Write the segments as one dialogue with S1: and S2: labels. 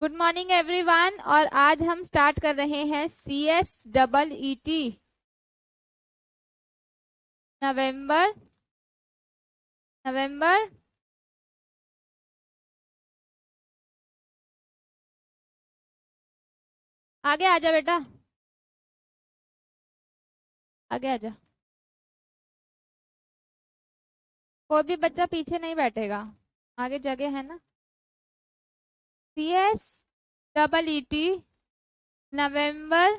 S1: Good morning everyone. और आज हम स्टार्ट कर रहे हैं CSEET नवंबर नवंबर आगे आजा बेटा, आगे आजा। कोई भी बच्चा पीछे नहीं बैठेगा, आगे जगह है ना। CSEET नवंबर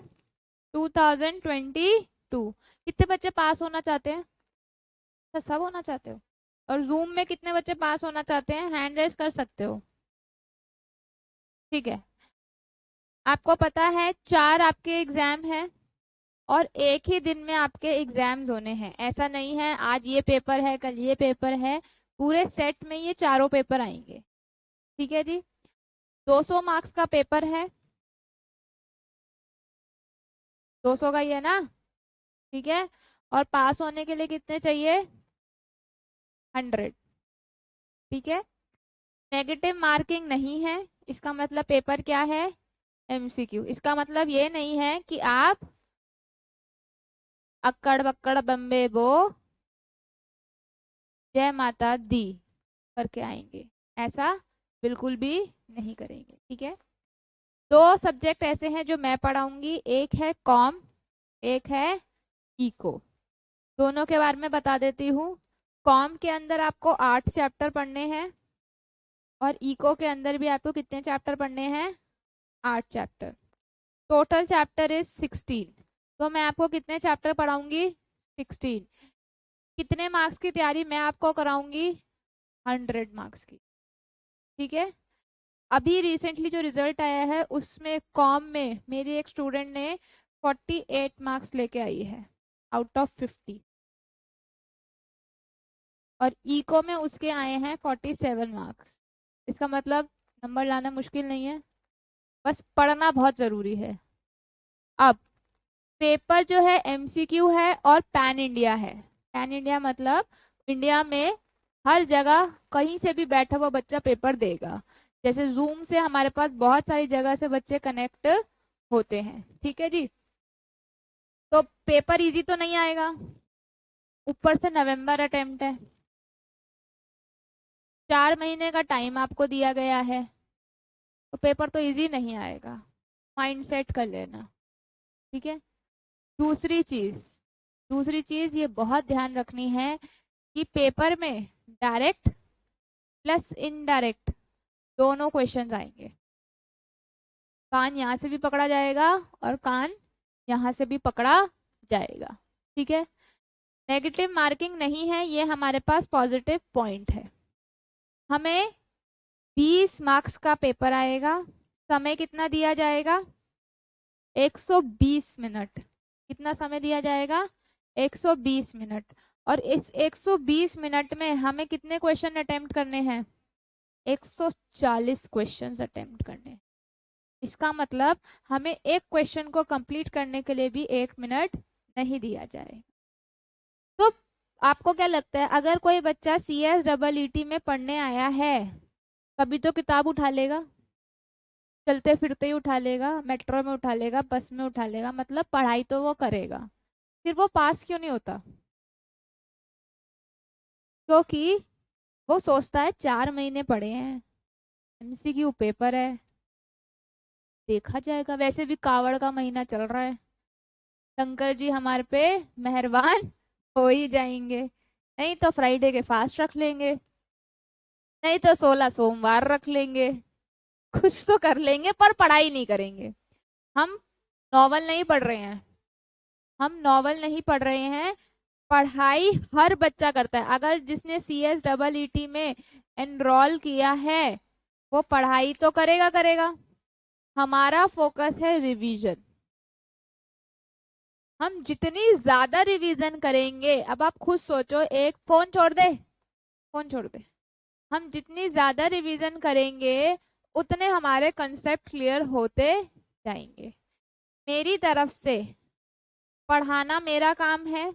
S1: 2022। कितने बच्चे पास होना चाहते हैं? अच्छा, सब होना चाहते हो? और जूम में कितने बच्चे पास होना चाहते हैं? हैंड रेस कर सकते हो। ठीक है, आपको पता है 4 आपके एग्जाम हैं और एक ही दिन में आपके एग्जाम्स होने हैं। ऐसा नहीं है आज ये पेपर है कल ये पेपर है, पूरे सेट में ये चारों पेपर आएंगे। ठीक है जी, 200 मार्क्स का पेपर है, 200 का ही है ना। ठीक है, और पास होने के लिए कितने चाहिए? 100। ठीक है, नेगेटिव मार्किंग नहीं है। इसका मतलब पेपर क्या है? MCQ। इसका मतलब ये नहीं है कि आप अक्कड़ बक्कड़ बम्बे बो जय माता दी करके आएंगे, ऐसा बिल्कुल भी नहीं करेंगे। ठीक है, 2 सब्जेक्ट ऐसे हैं जो मैं पढ़ाऊंगी, एक है कॉम, एक है इको। दोनों के बारे में बता देती हूँ। कॉम के अंदर आपको 8 चैप्टर पढ़ने हैं और इको के अंदर भी आपको कितने चैप्टर पढ़ने हैं? 8 चैप्टर। Total chapter is 16। तो मैं आपको कितने चैप्टर पढ़ाऊंगी? 16। कितने मार्क्स की तैयारी मैं आपको कराऊंगी? 100 मार्क्स की। ठीक है, अभी रिसेंटली जो रिजल्ट आया है उसमें कॉम में मेरी एक स्टूडेंट ने 48 मार्क्स लेके आई है आउट ऑफ 50, और इको में उसके आए हैं 47 मार्क्स। इसका मतलब नंबर लाना मुश्किल नहीं है, बस पढ़ना बहुत जरूरी है। अब पेपर जो है MCQ है और पैन इंडिया है। पैन इंडिया मतलब इंडिया में हर जगह कहीं से भी बैठा हुआ बच्चा पेपर देगा। जैसे जूम से हमारे पास बहुत सारी जगह से बच्चे कनेक्ट होते हैं। ठीक है जी, तो पेपर इजी तो नहीं आएगा, ऊपर से नवंबर अटेम्प्ट है, 4 महीने का टाइम आपको दिया गया है, तो पेपर तो इजी नहीं आएगा, माइंड सेट कर लेना। ठीक है, दूसरी चीज दूसरी चीज ये बहुत ध्यान रखनी है कि पेपर में डायरेक्ट प्लस इनडायरेक्ट दोनों क्वेश्चंस आएंगे। कान यहाँ से भी पकड़ा जाएगा और कान यहाँ से भी पकड़ा जाएगा। ठीक है, नेगेटिव मार्किंग नहीं है, ये हमारे पास पॉजिटिव पॉइंट है। हमें 20 मार्क्स का पेपर आएगा, समय कितना दिया जाएगा? 120 मिनट। कितना समय दिया जाएगा? 120 मिनट। और इस 120 मिनट में हमें कितने क्वेश्चन अटेम्प्ट करने हैं? 140 क्वेश्चंस अटेम्प्ट करने हैं। इसका मतलब हमें एक क्वेश्चन को कंप्लीट करने के लिए भी 1 मिनट नहीं दिया जाए। तो आपको क्या लगता है, अगर कोई बच्चा CSEET में पढ़ने आया है, कभी तो किताब उठा लेगा, चलते फिरते ही उठा लेगा, मेट्रो में उठा लेगा, बस में उठा लेगा, मतलब पढ़ाई तो वो करेगा, फिर वो पास क्यों नहीं होता? क्योंकि वो सोचता है 4 महीने पढ़े हैं, MCQ पेपर है, देखा जाएगा, वैसे भी कावड़ का महीना चल रहा है, शंकर जी हमारे पे मेहरबान हो ही जाएंगे, नहीं तो फ्राइडे के फास्ट रख लेंगे, नहीं तो 16 सोमवार रख लेंगे, कुछ तो कर लेंगे पर पढ़ाई नहीं करेंगे। हम नॉवल नहीं पढ़ रहे हैं, हम नॉवल नहीं पढ़ रहे हैं, पढ़ाई हर बच्चा करता है। अगर जिसने CSEET में एनरोल किया है वो पढ़ाई तो करेगा करेगा। हमारा फोकस है रिवीजन। हम जितनी ज्यादा रिवीजन करेंगे, अब आप खुद सोचो, एक फोन छोड़ दे, फोन छोड़ दे, हम जितनी ज्यादा रिवीजन करेंगे उतने हमारे कंसेप्ट क्लियर होते जाएंगे। मेरी तरफ से पढ़ाना मेरा काम है,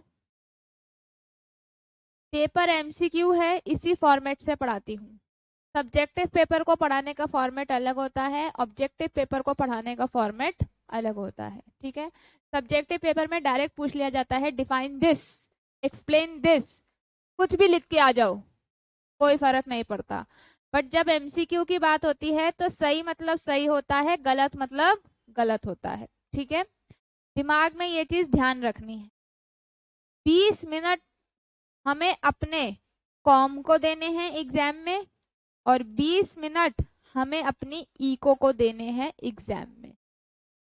S1: पेपर MCQ है, इसी फॉर्मेट से पढ़ाती हूँ। सब्जेक्टिव पेपर को पढ़ाने का फॉर्मेट अलग होता है, ऑब्जेक्टिव पेपर को पढ़ाने का फॉर्मेट अलग होता है, ठीक है। सब्जेक्टिव पेपर में डायरेक्ट पूछ लिया जाता है डिफाइन दिस, एक्सप्लेन दिस, कुछ भी लिख के आ जाओ, कोई फर्क नहीं पड़ता। बट जब एमसीक्यू की बात होती है तो सही मतलब सही होता है, गलत मतलब गलत होता है, ठीक है। दिमाग में ये चीज ध्यान रखनी है। 20 मिनट हमें अपने कॉम को देने हैं एग्जाम में, और 20 मिनट हमें अपनी इको को देने हैं एग्जाम में।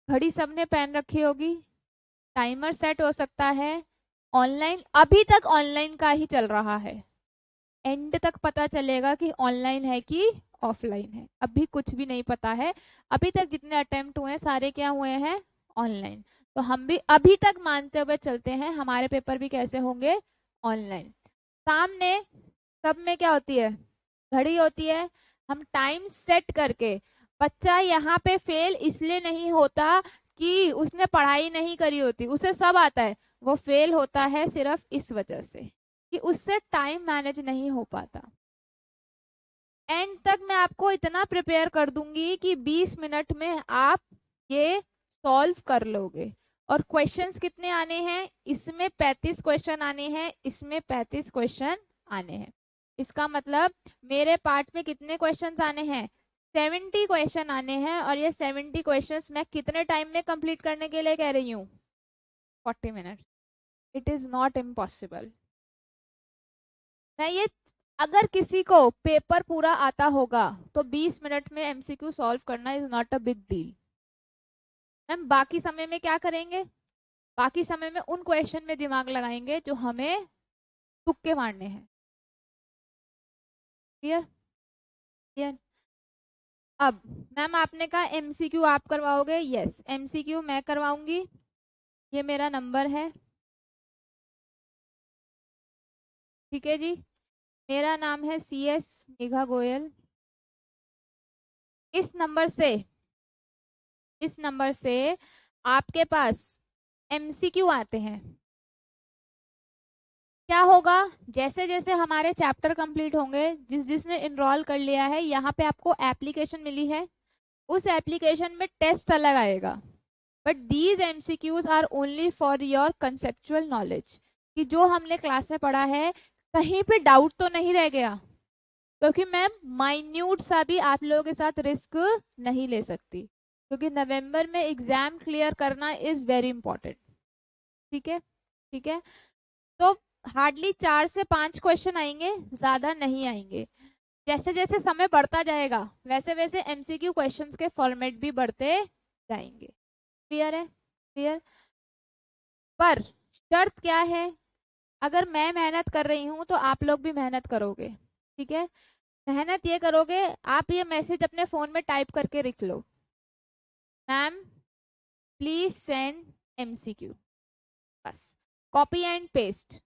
S1: घड़ी सबने पहन रखी होगी, टाइमर सेट हो सकता है, ऑनलाइन अभी तक ऑनलाइन का ही चल रहा है, एंड तक पता चलेगा कि ऑनलाइन है कि ऑफलाइन है, अभी कुछ भी नहीं पता है। अभी तक जितने अटेम्प्ट हुए हैं सारे क्या हुए हैं, ऑनलाइन। तो हम भी अभी तक मानते हुए चलते हैं हमारे पेपर भी कैसे होंगे, ऑनलाइन। सामने सब में क्या होती है, घड़ी होती है। हम टाइम सेट करके, बच्चा यहाँ पे फेल इसलिए नहीं होता कि उसने पढ़ाई नहीं करी होती, उसे सब आता है, वो फेल होता है सिर्फ इस वजह से कि उससे टाइम मैनेज नहीं हो पाता। एंड तक मैं आपको इतना प्रिपेयर कर दूंगी कि 20 मिनट में आप ये सॉल्व कर लोगे। और क्वेश्चंस कितने आने हैं, इसमें 35 क्वेश्चन आने हैं, इसमें 35 क्वेश्चन आने हैं। इसका मतलब मेरे पार्ट में कितने क्वेश्चंस आने हैं, 70 क्वेश्चन आने हैं। और ये 70 क्वेश्चंस मैं कितने टाइम में कंप्लीट करने के लिए कह रही हूँ, 40 minute. It is not impossible. मैं ये, अगर किसी को पेपर पूरा आता होगा तो 20 मिनट में एमसीक्यू सॉल्व करना is not a big deal. Ma'am बाकी समय में क्या करेंगे, बाकी समय में उन क्वेश्चन में दिमाग लगाएंगे जो हमें तुक्के मारने हैं। Clear, clear. अब मैम आपने कहा एमसीक्यू आप करवाओगे, यस एमसीक्यू मैं करवाऊंगी। ये मेरा नंबर है, ठीक है जी। मेरा नाम है CS मेघा गोयल। इस नंबर से, इस नंबर से आपके पास एमसीक्यू आते हैं। क्या होगा, जैसे जैसे हमारे चैप्टर कंप्लीट होंगे, जिसने इनरोल कर लिया है, यहाँ पे आपको एप्लीकेशन मिली है, उस एप्लीकेशन में टेस्ट अलग आएगा। But these MCQs are only for your conceptual knowledge, कि जो हमने क्लास में पढ़ा है कहीं पे डाउट तो नहीं रह गया, क्योंकि मैं माइन्यूट सा भी आप लोगों के साथ रिस्क नहीं ले सकती, क्योंकि नवंबर में एग्जाम क्लियर करना इज वेरी इंपॉर्टेंट, ठीक है, ठीक है। तो हार्डली 4 से 5 क्वेश्चन आएंगे, ज्यादा नहीं आएंगे। जैसे जैसे समय बढ़ता जाएगा वैसे वैसे एमसीक्यू क्वेश्चंस के फॉर्मेट भी बढ़ते जाएंगे। क्लियर है, क्लियर। पर शर्त क्या है, अगर मैं मेहनत कर रही हूं तो आप लोग भी मेहनत करोगे, ठीक है। मेहनत ये करोगे, आप ये मैसेज अपने फोन में टाइप करके लिख लो, मैम प्लीज सेंड एमसीक्यू, बस copy and paste.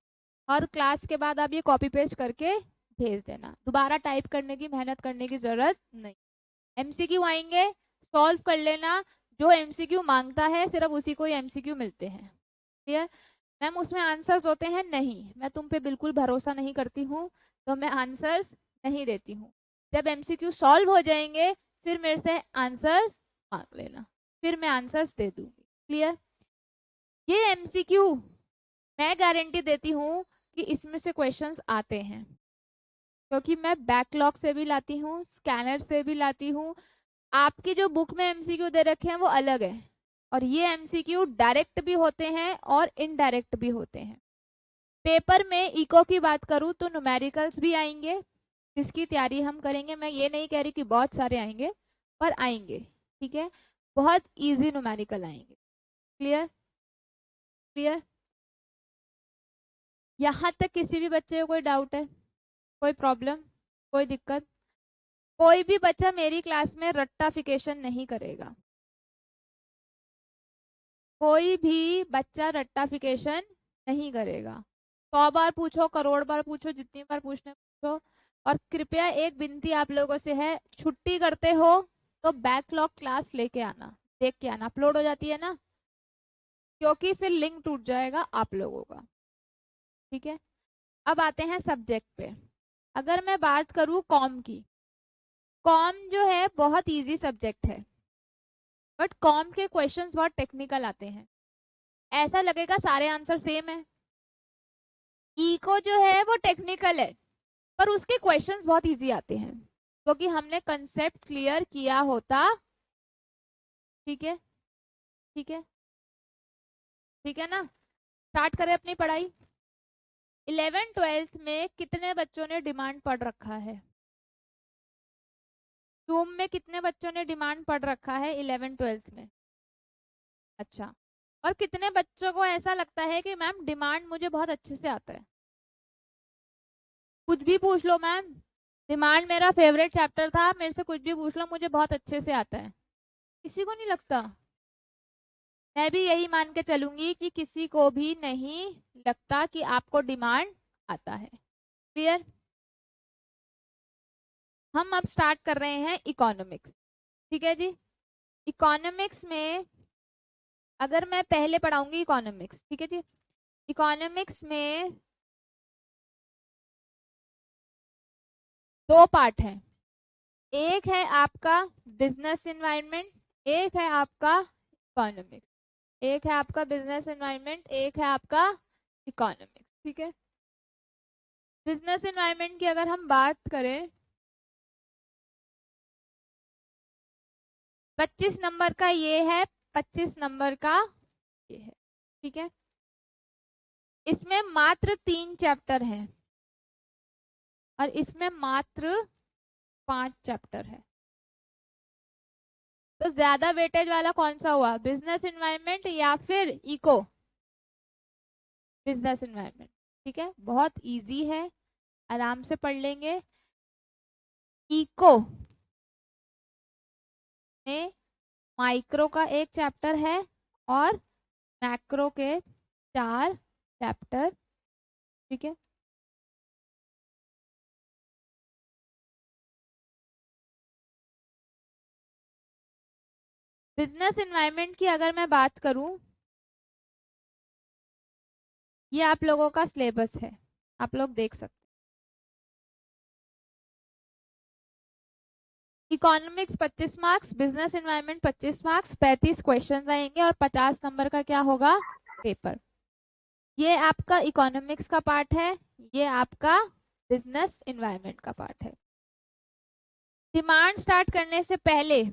S1: Her class के बाद आप ये कॉपी पेस्ट करके भेज देना, दोबारा टाइप करने की मेहनत करने की जरूरत नहीं। एमसीक्यू आएंगे, सॉल्व कर लेना, जो एमसीक्यू मांगता है सिर्फ उसी को ही एमसीक्यू मिलते हैं। क्लियर। मैम उसमें आंसर्स होते हैं, नहीं, मैं तुम पे बिल्कुल भरोसा नहीं करती हूँ, तो मैं आंसर्स नहीं देती हूँ। जब एमसीक्यू सॉल्व हो जाएंगे फिर मेरे से आंसर्स मांग लेना, फिर मैं आंसर्स दे दूंगी। क्लियर। ये एमसीक्यू मैं गारंटी देती हूँ कि इसमें से क्वेश्चंस आते हैं, क्योंकि मैं बैकलॉग से भी लाती हूँ, स्कैनर से भी लाती हूँ। आपकी जो बुक में एमसीक्यू दे रखे हैं वो अलग है, और ये एमसीक्यू डायरेक्ट भी होते हैं और इनडायरेक्ट भी होते हैं। पेपर में इको की बात करूँ तो न्यूमेरिकल्स भी आएंगे, जिसकी तैयारी हम करेंगे। मैं ये नहीं कह रही कि बहुत सारे आएंगे, पर आएंगे, ठीक है। बहुत इजी न्यूमेरिकल आएंगे। Clear, clear. यहाँ तक किसी भी बच्चे को कोई डाउट है, कोई प्रॉब्लम, कोई दिक्कत? कोई भी बच्चा मेरी क्लास में रट्टाफिकेशन नहीं करेगा, कोई भी बच्चा रट्टाफिकेशन नहीं करेगा। 100 बार पूछो, करोड़ बार पूछो, जितनी बार पूछने पूछो। और कृपया एक विनती आप लोगों से है, छुट्टी करते हो तो बैकलॉग क्लास लेके आना, देख के आना, अपलोड हो जाती है ना, क्योंकि फिर लिंक टूट जाएगा आप लोगों का, ठीक है। अब आते हैं सब्जेक्ट पे। अगर मैं बात करूं कॉम की, कॉम जो है बहुत इजी सब्जेक्ट है, बट कॉम के क्वेश्चंस बहुत टेक्निकल आते हैं, ऐसा लगेगा सारे आंसर सेम है। इको जो है वो टेक्निकल है, पर उसके क्वेश्चंस बहुत इजी आते हैं, क्योंकि हमने कंसेप्ट क्लियर किया होता। ठीक है, ठीक है, ठीक है ना। स्टार्ट करें अपनी पढ़ाई। 11th-12th में कितने बच्चों ने डिमांड पढ़ रखा है? जूम में कितने बच्चों ने डिमांड पढ़ रखा है 11th-12th में? अच्छा, और कितने बच्चों को ऐसा लगता है कि मैम डिमांड मुझे बहुत अच्छे से आता है? कुछ भी पूछ लो मैम, डिमांड मेरा फेवरेट चैप्टर था, मेरे से कुछ भी पूछ लो, मुझे बहुत अच्छे से आता है। किसी को नहीं लगता? मैं भी यही मान के चलूंगी कि किसी को भी नहीं लगता कि आपको डिमांड आता है। क्लियर? हम अब स्टार्ट कर रहे हैं इकोनॉमिक्स। ठीक है जी। इकोनॉमिक्स में अगर मैं पहले पढ़ाऊंगी इकोनॉमिक्स, ठीक है जी। इकोनॉमिक्स में 2 पार्ट हैं, एक है आपका बिजनेस एनवायरनमेंट, एक है आपका इकोनॉमिक्स। एक है आपका बिजनेस एनवायरनमेंट, एक है आपका इकोनॉमिक्स। ठीक है। बिजनेस एनवायरनमेंट की अगर हम बात करें, 25 नंबर का ये है, 25 नंबर का ये है। ठीक है। इसमें मात्र 3 चैप्टर हैं और इसमें मात्र 5 चैप्टर है। तो ज्यादा वेटेज वाला कौन सा हुआ, बिजनेस एनवायरनमेंट या फिर इको? Business environment. ठीक है, बहुत इजी है, आराम से पढ़ लेंगे। इको में माइक्रो का 1 चैप्टर है और मैक्रो के 4 चैप्टर। ठीक है। बिजनेस एनवायरनमेंट की अगर मैं बात करूं, ये आप लोगों का सिलेबस है, आप लोग देख सकते हैं। Economics 25 marks, business environment 25 marks, 35 question आएंगे और 50 नंबर का क्या होगा, पेपर। ये आपका इकोनॉमिक्स का पार्ट है, ये आपका बिजनेस एनवायरनमेंट का पार्ट है। डिमांड स्टार्ट करने से पहले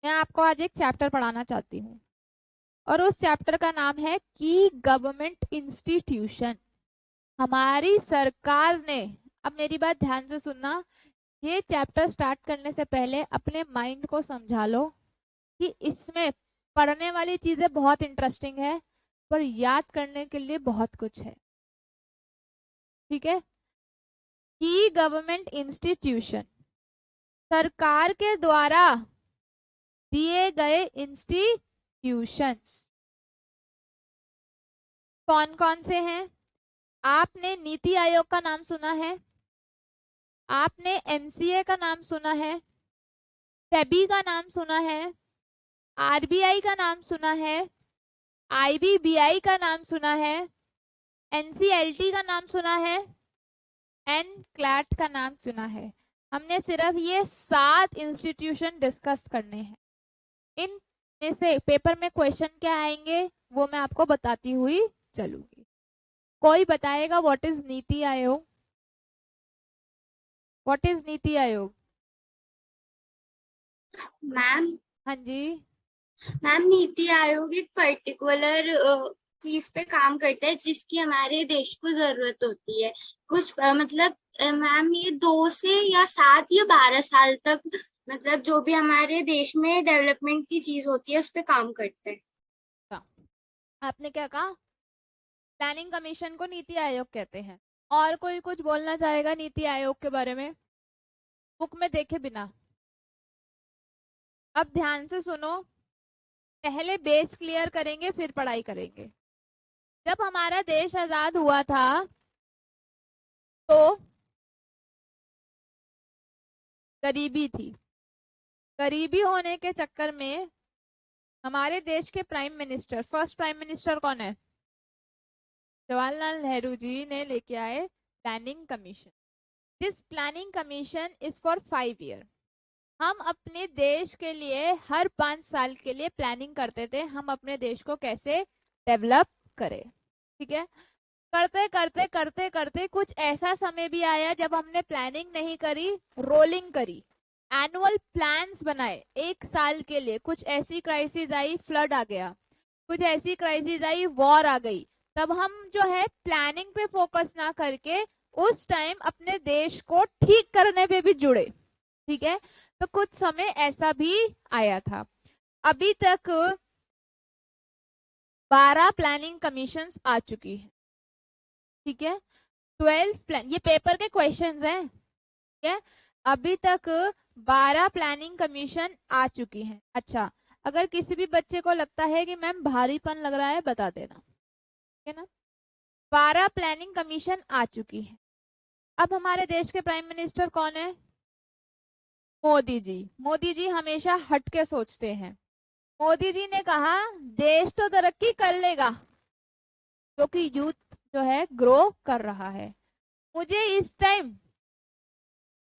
S1: मैं आपको आज एक चैप्टर पढ़ाना चाहती हूँ, और उस चैप्टर का नाम है की गवर्नमेंट इंस्टीट्यूशन। हमारी सरकार ने, अब मेरी बात ध्यान से सुनना, ये चैप्टर स्टार्ट करने से पहले अपने माइंड को समझा लो कि इसमें पढ़ने वाली चीजें बहुत इंटरेस्टिंग है, पर याद करने के लिए बहुत कुछ है। ठीक है। की गवर्नमेंट इंस्टीट्यूशन सरकार के द्वारा दिए गए इंस्टीट्यूशंस कौन कौन से हैं? आपने नीति आयोग का नाम सुना है, आपने एमसीए का नाम सुना है, सेबी का नाम सुना है, आरबीआई का नाम सुना है, आईबीबीआई का नाम सुना है, एनसीएलटी का नाम सुना है, एनक्लैट का नाम सुना है। हमने सिर्फ ये 7 इंस्टीट्यूशन डिस्कस करने हैं। इन में से पेपर में क्वेश्चन क्या आएंगे वो मैं आपको बताती हुई चलूंगी। कोई बताएगा what is NITI Aayog? What is NITI Aayog?
S2: Ma'am
S1: हाँ जी।
S2: मैम नीति आयोग एक पर्टिकुलर चीज पे काम करता है जिसकी हमारे देश को जरूरत होती है। कुछ मतलब मैम ये 2 से या 7 या 12 साल तक मतलब जो भी हमारे देश में डेवलपमेंट की चीज होती है उस पे काम करते हैं।
S1: आपने क्या कहा? प्लानिंग कमीशन को नीति आयोग कहते हैं। और कोई कुछ बोलना चाहेगा नीति आयोग के बारे में, बुक में देखे बिना? अब ध्यान से सुनो, पहले बेस क्लियर करेंगे फिर पढ़ाई करेंगे। जब हमारा देश आजाद हुआ था तो गरीबी थी। गरीबी होने के चक्कर में हमारे देश के prime minister, first prime minister कौन है? जवाहरलाल नेहरू जी ने लेके आए planning commission. This planning commission is for 5 year. हम अपने देश के लिए हर 5 साल के लिए प्लानिंग करते थे, हम अपने देश को कैसे डेवलप करें। ठीक है, करते करते करते करते कुछ ऐसा समय भी आया जब हमने प्लानिंग नहीं करी, रोलिंग करी, एनुअल प्लान्स बनाए 1 साल के लिए। कुछ ऐसी क्राइसिस आई, फ्लड आ गया, कुछ ऐसी क्राइसिस आई, वॉर आ गई, तब हम जो है प्लानिंग पे फोकस ना करके उस टाइम अपने देश को ठीक करने पे भी जुड़े। ठीक है, तो कुछ समय ऐसा भी आया था। अभी तक 12 प्लानिंग कमीशंस आ चुकी है। ठीक है, 12 प्लान, ये पेपर के क्वेश्चंस हैं। ठीक है, अभी तक 12 प्लानिंग कमीशन आ चुकी हैं। अच्छा, अगर किसी भी बच्चे को लगता है कि मैम भारीपन लग रहा है, बता देना। ठीक है ना, 12 प्लानिंग कमीशन आ चुकी है। अब हमारे देश के प्राइम मिनिस्टर कौन है? मोदी जी। मोदी जी हमेशा हटके सोचते हैं। मोदी जी ने कहा देश तो तरक्की कर लेगा क्योंकि यूथ जो है ग्रो कर रहा है। मुझे इस टाइम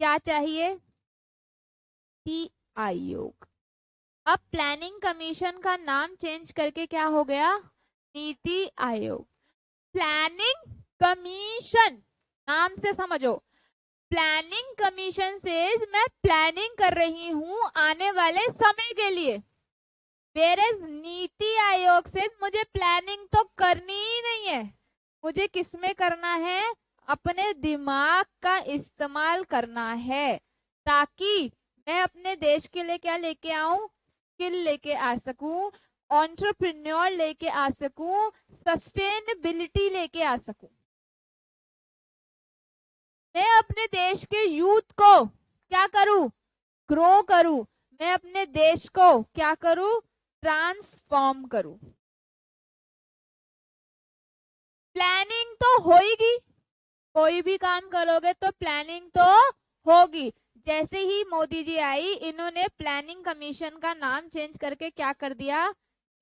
S1: क्या चाहिए? नीति आयोग। अब प्लानिंग कमीशन का नाम चेंज करके क्या हो गया? नीति आयोग। प्लानिंग कमीशन, नाम से समझो, प्लानिंग कमीशन से मैं प्लानिंग कर रही हूं आने वाले समय के लिए। वेयरएज नीति आयोग से मुझे प्लानिंग तो करनी ही नहीं है, मुझे किसमें करना है? अपने दिमाग का इस्तेमाल करना है, ताकि मैं अपने देश के लिए क्या लेके आऊं? स्किल लेके आ सकूं, एंटरप्रेन्योर लेके आ सकूं, सस्टेनेबिलिटी लेके आ सकूं। मैं अपने देश के यूथ को क्या करूं? ग्रो करूं। मैं अपने देश को क्या करूं? ट्रांसफॉर्म करूं। प्लानिंग तो होगी, कोई भी काम करोगे तो प्लानिंग तो होगी। जैसे ही मोदी जी आई, इन्होंने प्लानिंग कमीशन का नाम चेंज करके क्या कर दिया?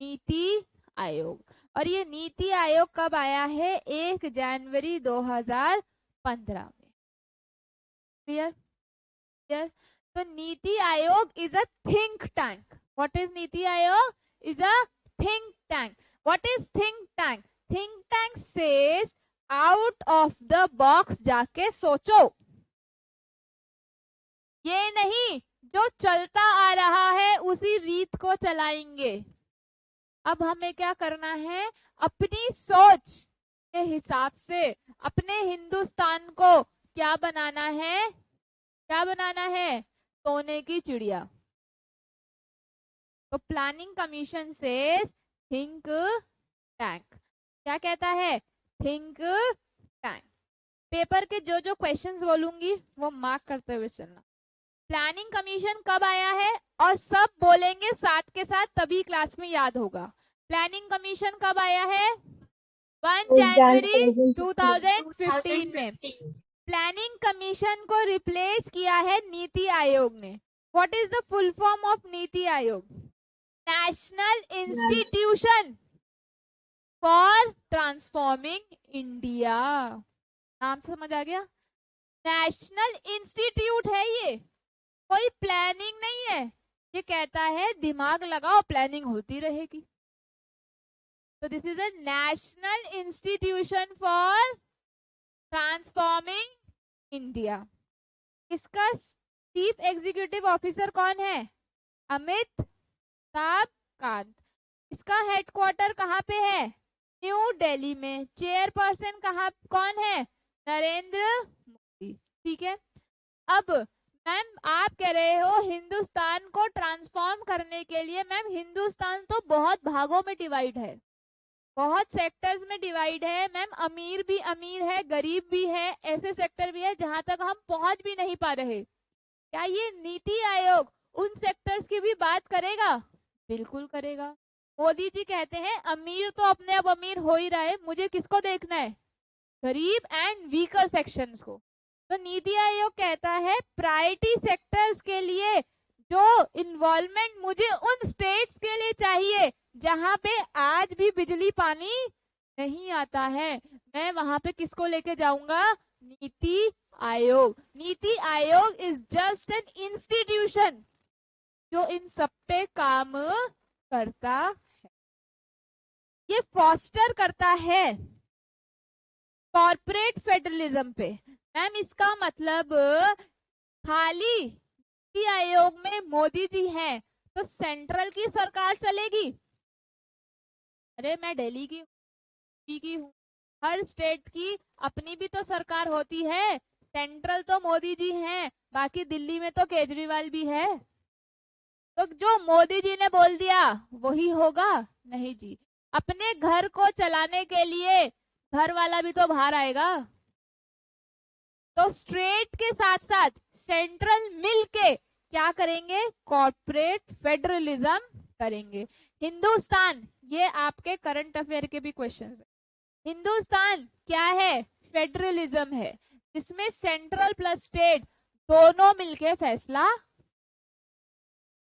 S1: नीति आयोग। और ये नीति आयोग कब आया है? 1 जनवरी 2015 में। क्लियर? क्लियर? तो NITI Aayog is a think tank. What is NITI Aayog? Is a think tank. What is think tank? Think tank says out of the box जाके सोचो। ये नहीं जो चलता आ रहा है उसी रीत को चलाएंगे। अब हमें क्या करना है? अपनी सोच के हिसाब से अपने हिंदुस्तान को क्या बनाना है? क्या बनाना है? सोने की चिड़िया। तो प्लानिंग कमीशन से थिंक टैंक क्या कहता है? Think tank. पेपर के जो जो क्वेश्चंस बोलूंगी वो मार्क करते हुए चलना। प्लानिंग कमीशन कब आया है? और सब बोलेंगे साथ के साथ, तभी क्लास में याद होगा। प्लानिंग कमीशन कब आया है? 1 जनवरी 2015 में। प्लानिंग कमीशन को रिप्लेस किया है नीति आयोग ने। What is the full form of NITI Aayog? National institution for transforming India. नाम समझ आ गया? नेशनल इंस्टीट्यूट है ये, कोई प्लानिंग नहीं है। ये कहता है दिमाग लगाओ, प्लानिंग होती रहेगी। तो this is a national institution for transforming India. इसका चीफ एग्जीक्यूटिव ऑफिसर कौन है? अमिताभ कांत। इसका हेडक्वार्टर कहाँ पे है? न्यू दिल्ली में। चेयरपर्सन कौन है? नरेंद्र मोदी। ठीक है, अब मैम आप कह रहे हो हिंदुस्तान को ट्रांसफॉर्म करने के लिए। मैम हिंदुस्तान तो बहुत भागों में डिवाइड है, बहुत सेक्टर्स में डिवाइड है। मैम अमीर भी अमीर है, गरीब भी है, ऐसे सेक्टर भी है जहां तक हम पहुंच भी नहीं पा रहे। क्या ये नीति आयोग उन सेक्टर्स की भी बात करेगा? बिल्कुल करेगा। मोदी जी कहते हैं अमीर तो अपने आप अमीर हो ही रहा है, मुझे किसको देखना है? गरीब एंड वीकर सेक्शंस को। तो नीति आयोग कहता है प्रायोरिटी सेक्टर्स के लिए जो इन्वॉल्वमेंट मुझे उन स्टेट्स के लिए चाहिए जहां पे आज भी बिजली पानी नहीं आता है, मैं वहां पे किसको लेके जाऊंगा? NITI Aayog. NITI Aayog is just an institution जो इन सब पे काम करता है, ये फॉस्टर करता है कॉर्पोरेट फेडरलिज्म पे। मैम इसका मतलब खाली नीति आयोग में मोदी जी हैं तो सेंट्रल की सरकार चलेगी? अरे मैं दिल्ली की हूँ, हर स्टेट की अपनी भी तो सरकार होती है, सेंट्रल तो मोदी जी हैं, बाकी दिल्ली में तो केजरीवाल भी है, तो जो मोदी जी ने बोल दिया वही होगा? नहीं जी, अपने घर को चलाने के लिए घर वाला भी तो बाहर आएगा, तो स्टेट के साथ साथ सेंट्रल मिलके क्या करेंगे? कॉर्पोरेट फेडरलिज्म करेंगे। हिंदुस्तान, ये आपके करंट अफेयर के भी क्वेश्चंस है, हिंदुस्तान क्या है? फेडरलिज्म है, जिसमें सेंट्रल प्लस स्टेट दोनों मिलके फैसला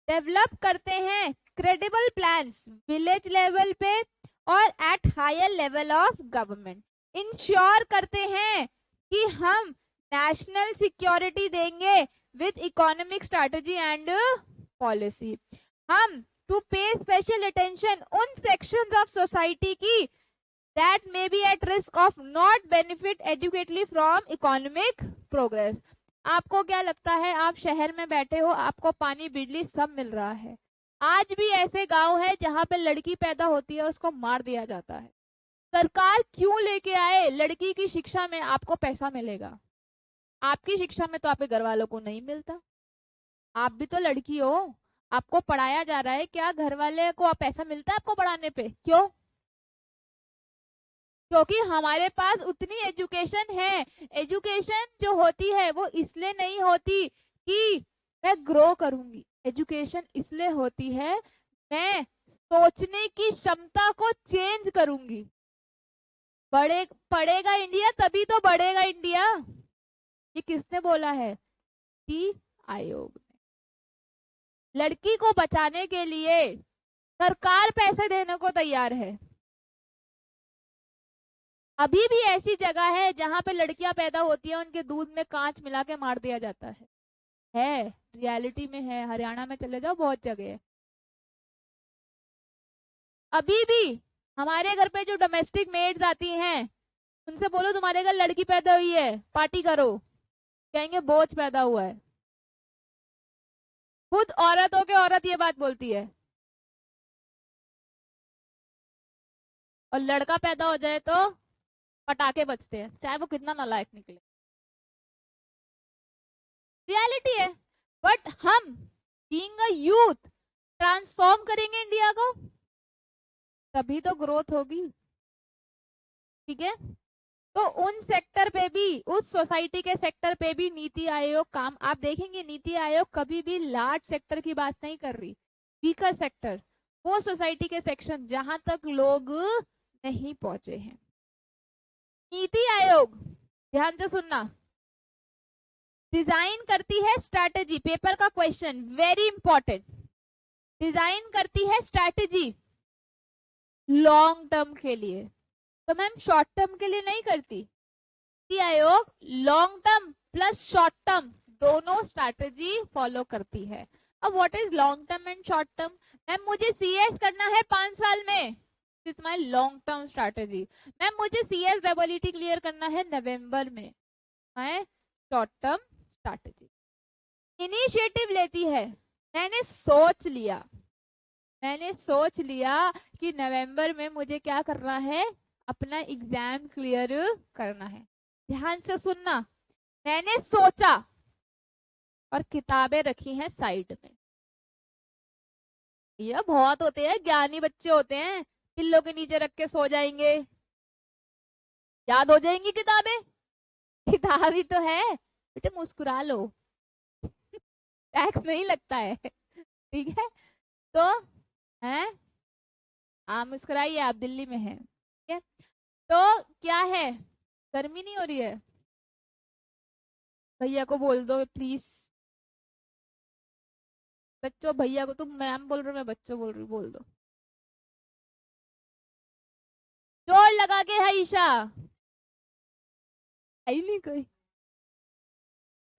S1: डेवलप करते हैं, क्रेडिबल प्लान्स विलेज लेवल पे और at higher level of government, ensure करते हैं कि हम नेशनल सिक्योरिटी देंगे with economic strategy and policy. हम टू पे स्पेशल अटेंशन उन सेक्शंस ऑफ सोसाइटी की that may be at risk of not benefit adequately from economic progress। आपको क्या लगता है, आप शहर में बैठे हो, आपको पानी बिजली सब मिल रहा है, आज भी ऐसे गांव है जहां पे लड़की पैदा होती है उसको मार दिया जाता है, सरकार क्यों लेके आए? लड़की की शिक्षा में आपको पैसा मिलेगा, आपकी शिक्षा में तो आपके घर वालों को नहीं मिलता, आप भी तो लड़की हो, आपको पढ़ाया जा रहा है, क्या घर वाले को पैसा मिलता है आपको पढ़ाने पे? क्यों? क्योंकि हमारे पास उतनी एजुकेशन है। एजुकेशन जो होती है वो इसलिए नहीं होती कि मैं ग्रो करूंगी, एजुकेशन इसलिए होती है मैं सोचने की क्षमता को चेंज करूंगी। बड़े पढ़ेगा इंडिया तभी तो बढ़ेगा इंडिया, ये किसने बोला है? नीति आयोग ने। लड़की को बचाने के लिए सरकार पैसे देने को तैयार है। अभी भी ऐसी जगह है जहां पे लड़कियां पैदा होती है उनके दूध में कांच मिला के मार दिया जाता है रियलिटी में है, हरियाणा में चले जाओ बहुत जगह है। अभी भी हमारे घर पे जो डोमेस्टिक मेड्स आती हैं उनसे बोलो तुम्हारे घर लड़की पैदा हुई है पार्टी करो, कहेंगे बोझ पैदा हुआ है। खुद औरत हो के औरत ये बात बोलती है, और लड़का पैदा हो जाए तो पटाखे बजते हैं, चाहे वो कितना नालायक निकले, रियलिटी है। बट हम बीइंग अ यूथ ट्रांसफॉर्म करेंगे इंडिया को, तभी तो ग्रोथ होगी, ठीक है? तो उन सेक्टर पे भी, उस सोसाइटी के सेक्टर पे भी नीति आयोग काम, आप देखेंगे नीति आयोग कभी भी लार्ज सेक्टर की बात नहीं कर रही, वीकर सेक्टर, वो सोसाइटी के सेक्शन जहां तक लोग नहीं पहुंचे हैं। नीति आयोग, ध्यान से सुनना, डिजाइन करती है स्ट्रैटेजी, पेपर का क्वेश्चन वेरी इंपॉर्टेंट, डिजाइन करती है स्ट्रैटेजी लॉन्ग टर्म के लिए, तो मैम शॉर्ट टर्म के लिए नहीं करती। NITI Aayog long term plus short term दोनों स्ट्रैटेजी फॉलो करती है। अब what is long term and short term? Ma'am मुझे सीएस करना है 5 साल में, it's my long term strategy. Ma'am मुझे सीएस डबलईटी क्लियर करना है नवंबर में, my short term strategy. Initiative लेती है, मैंने सोच लिया कि नवंबर में मुझे क्या करना है, अपना एग्जाम क्लियर करना है। ध्यान से सुनना, मैंने सोचा और किताबें रखी हैं साइड में। ये बहुत होते हैं ज्ञानी बच्चे होते हैं, पिल्लों के नीचे रख के सो जाएंगे, याद हो जाएंगी किताबें, किताब ही तो है बेटे, मुस्कुरा लो टैक्स नहीं लगता है ठीक है? तो है, हाँ मुस्कुराइए, आप दिल्ली में हैं, ठीक है? तो क्या है, गर्मी नहीं हो रही है? भैया को बोल दो प्लीज, बच्चों भैया को, तुम मैम बोल रहे हो मैं बच्चों बोल रही हूँ, बोल दो जोर लगा के है ईशा, आई नहीं कोई।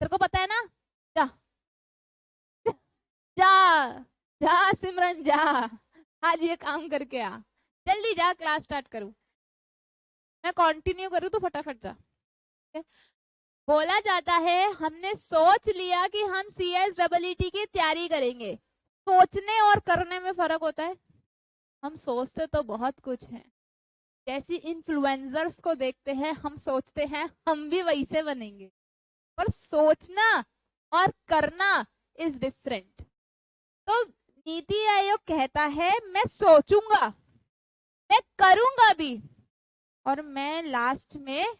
S1: तेरे को पता है ना, जा जा जा सिमरन जा, आज ये काम करके आ, जल्दी जा, क्लास स्टार्ट करूं, मैं कंटिन्यू करूं तो फटाफट जा। बोला जाता है हमने सोच लिया कि हम CSEET की तैयारी करेंगे, सोचने और करने में फर्क होता है। हम सोचते तो बहुत कुछ है, जैसी इन्फ्लुएंसर्स को देखते हैं हम सोचते हैं हम भी वैसे बनेंगे, पर सोचना और करना इज डिफरेंट। तो नीति आयोग कहता है मैं सोचूंगा, मैं करूंगा भी, और मैं लास्ट में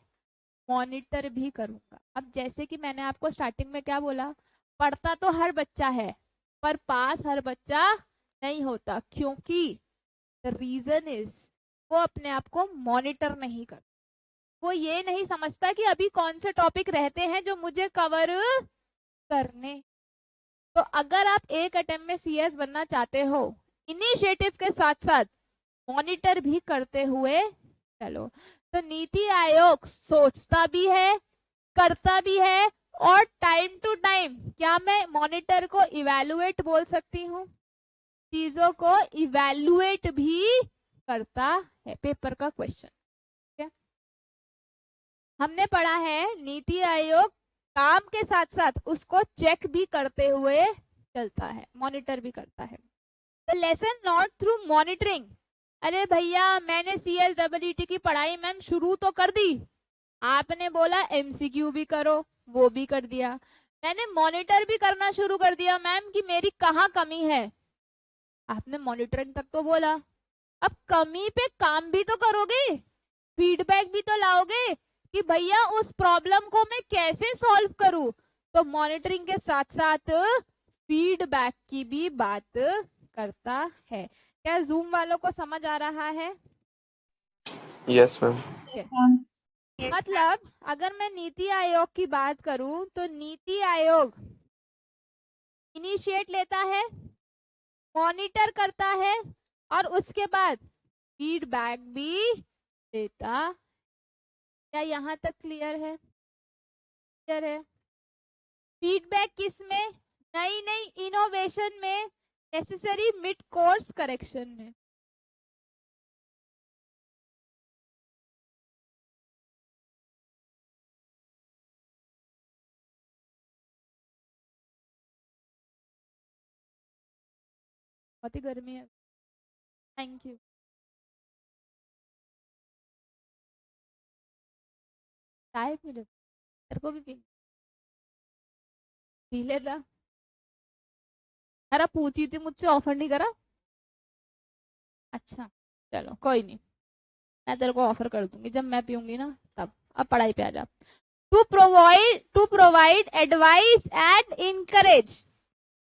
S1: मॉनिटर भी करूंगा। अब जैसे कि मैंने आपको स्टार्टिंग में क्या बोला, पढ़ता तो हर बच्चा है पर पास हर बच्चा नहीं होता, क्योंकि द रीजन इज वो अपने आप को मॉनिटर नहीं करता, वो ये नहीं समझता कि अभी कौन से टॉपिक रहते हैं जो मुझे कवर करने। तो अगर आप एक अटेम्प्ट में CS बनना चाहते हो, इनिशिएटिव के साथ साथ मॉनिटर भी करते हुए चलो। तो नीति आयोग सोचता भी है, करता भी है, और टाइम टू टाइम, क्या मैं मॉनिटर को इवैल्यूएट बोल सकती हूँ, चीजों को इवैल्यूएट भी करता है। पेपर का क्वेश्चन, हमने पढ़ा है नीति आयोग काम के साथ साथ उसको चेक भी करते हुए चलता है, मॉनिटर भी करता है। The lesson not through monitoring, अरे भैया मैंने CSEET की पढ़ाई मैम शुरू तो कर दी, आपने बोला MCQ भी करो, वो भी कर दिया, मैंने मॉनिटर भी करना शुरू कर दिया मैम कि मेरी कहाँ कमी है, आपने मॉनिटरिंग तक तो बोला, अब कमी पे काम भी तो करोगे, फीडबैक भी तो लाओगे कि भैया उस प्रॉब्लम को मैं कैसे सॉल्व करूं। तो मॉनिटरिंग के साथ साथ फीडबैक की भी बात करता है। क्या जूम वालों को समझ आ रहा है?
S3: Yes ma'am.
S1: मतलब अगर मैं नीति आयोग की बात करूं तो नीति आयोग इनिशिएट लेता है, मॉनिटर करता है, और उसके बाद फीडबैक भी देता। क्या यहाँ तक क्लियर है? क्लियर है? फीडबैक किस में? नई नई इनोवेशन में, नेसेसरी मिड कोर्स करेक्शन में। बहुत ही गर्मी है। Thank you. चाय पी ले, तेरे को भी पी लेना। अरे पूछी थी मुझसे, ऑफर नहीं करा? अच्छा चलो कोई नहीं, मैं तेरे को ऑफर कर दूंगी जब मैं पीऊंगी ना तब। अब पढ़ाई पे आ जा। To provide advice and encourage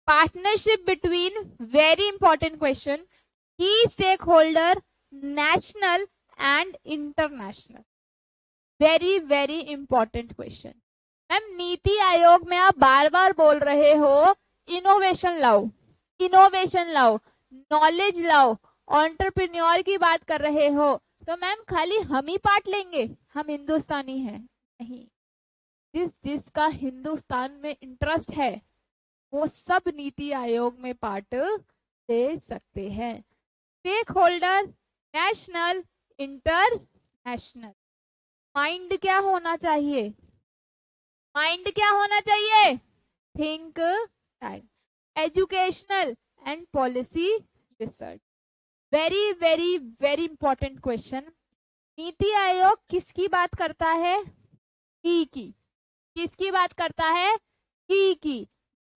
S1: partnership between, very important question, key stake holder, national and international. Very very important question. Ma'am NITI Aayog में आप बार बार बोल रहे हो इनोवेशन लाओ, इनोवेशन लाओ, नॉलेज लाओ, एंटरप्रेन्योर की बात कर रहे हो, तो मैम खाली हम ही पार्ट लेंगे, हम हिंदुस्तानी हैं? नहीं, जिसका हिंदुस्तान में इंटरेस्ट है वो सब नीति आयोग में पार्ट ले सकते हैं। Stake holder, national, international. Mind क्या होना चाहिए? माइंड क्या होना चाहिए? Think time, educational and policy research. Very very very important question. NITI Aayog किसकी बात करता है? की किसकी बात करता है? की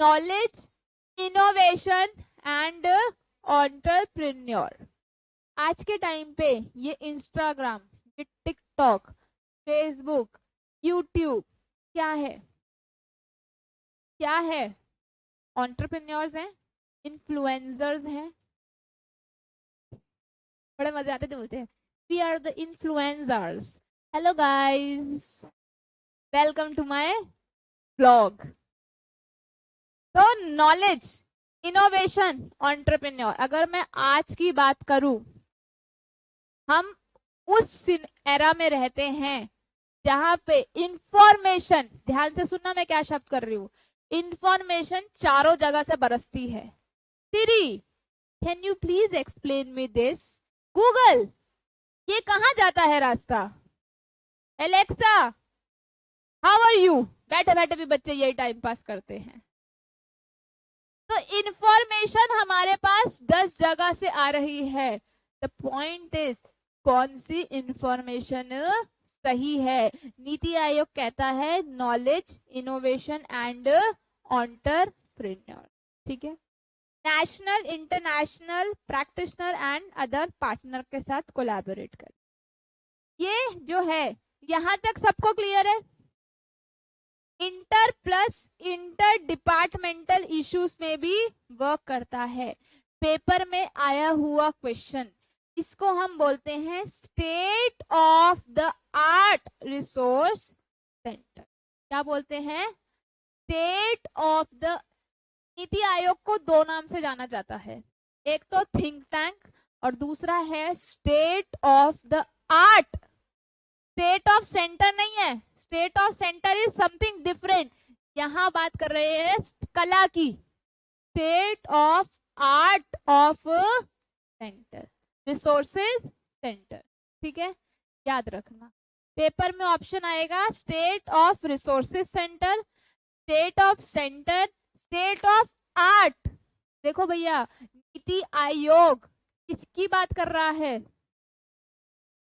S1: नॉलेज, इनोवेशन एंड एंटरप्रेन्योर। आज के टाइम पे ये इंस्टाग्राम, ये टिकटॉक, फेसबुक, यूट्यूब क्या है? क्या है? एंटरप्रेन्योर्स हैं, इन्फ्लुएंसर्स हैं। बड़े मजे आते थे, बोलते हैं we are the influencers. Hello guys, welcome to my blog. तो नॉलेज, इनोवेशन, एंटरप्रेन्योर, अगर मैं आज की बात करूं, हम उस एरा में रहते हैं जहां पे इंफॉर्मेशन, ध्यान से सुनना मैं क्या शब्द कर रही हूँ, इंफॉर्मेशन चारों जगह से बरसती है। Siri, can you please explain me this? Google, ये कहाँ जाता है रास्ता? Alexa, how are you? बैठे बैठे भी बच्चे यही टाइम पास करते हैं। तो इंफॉर्मेशन हमारे पास 10 जगह से आ रही है। द पॉइंट इज कौन सी इंफॉर्मेशन सही है? नीति आयोग कहता है नॉलेज, इनोवेशन एंड एंटरप्रेन्योर। ठीक है, national, international, practitioner and other partner के साथ कोलैबोरेट कर। ये जो है यहां तक सबको क्लियर है? Inter plus inter departmental issues में भी वर्क करता है। पेपर में आया हुआ क्वेश्चन, इसको हम बोलते हैं state of the art resource centre. क्या बोलते हैं? State of the. NITI Aayog को दो नाम से जाना जाता है, एक तो थिंक टैंक और दूसरा है state of the art. State of centre नहीं है, state of centre is something different. यहां बात कर रहे हैं कला की। State of art of centre, resources centre. ठीक है, याद रखना पेपर में ऑप्शन आएगा state of resources centre, state of centre, state of art. देखो भैया, नीति आयोग किसकी बात कर रहा है?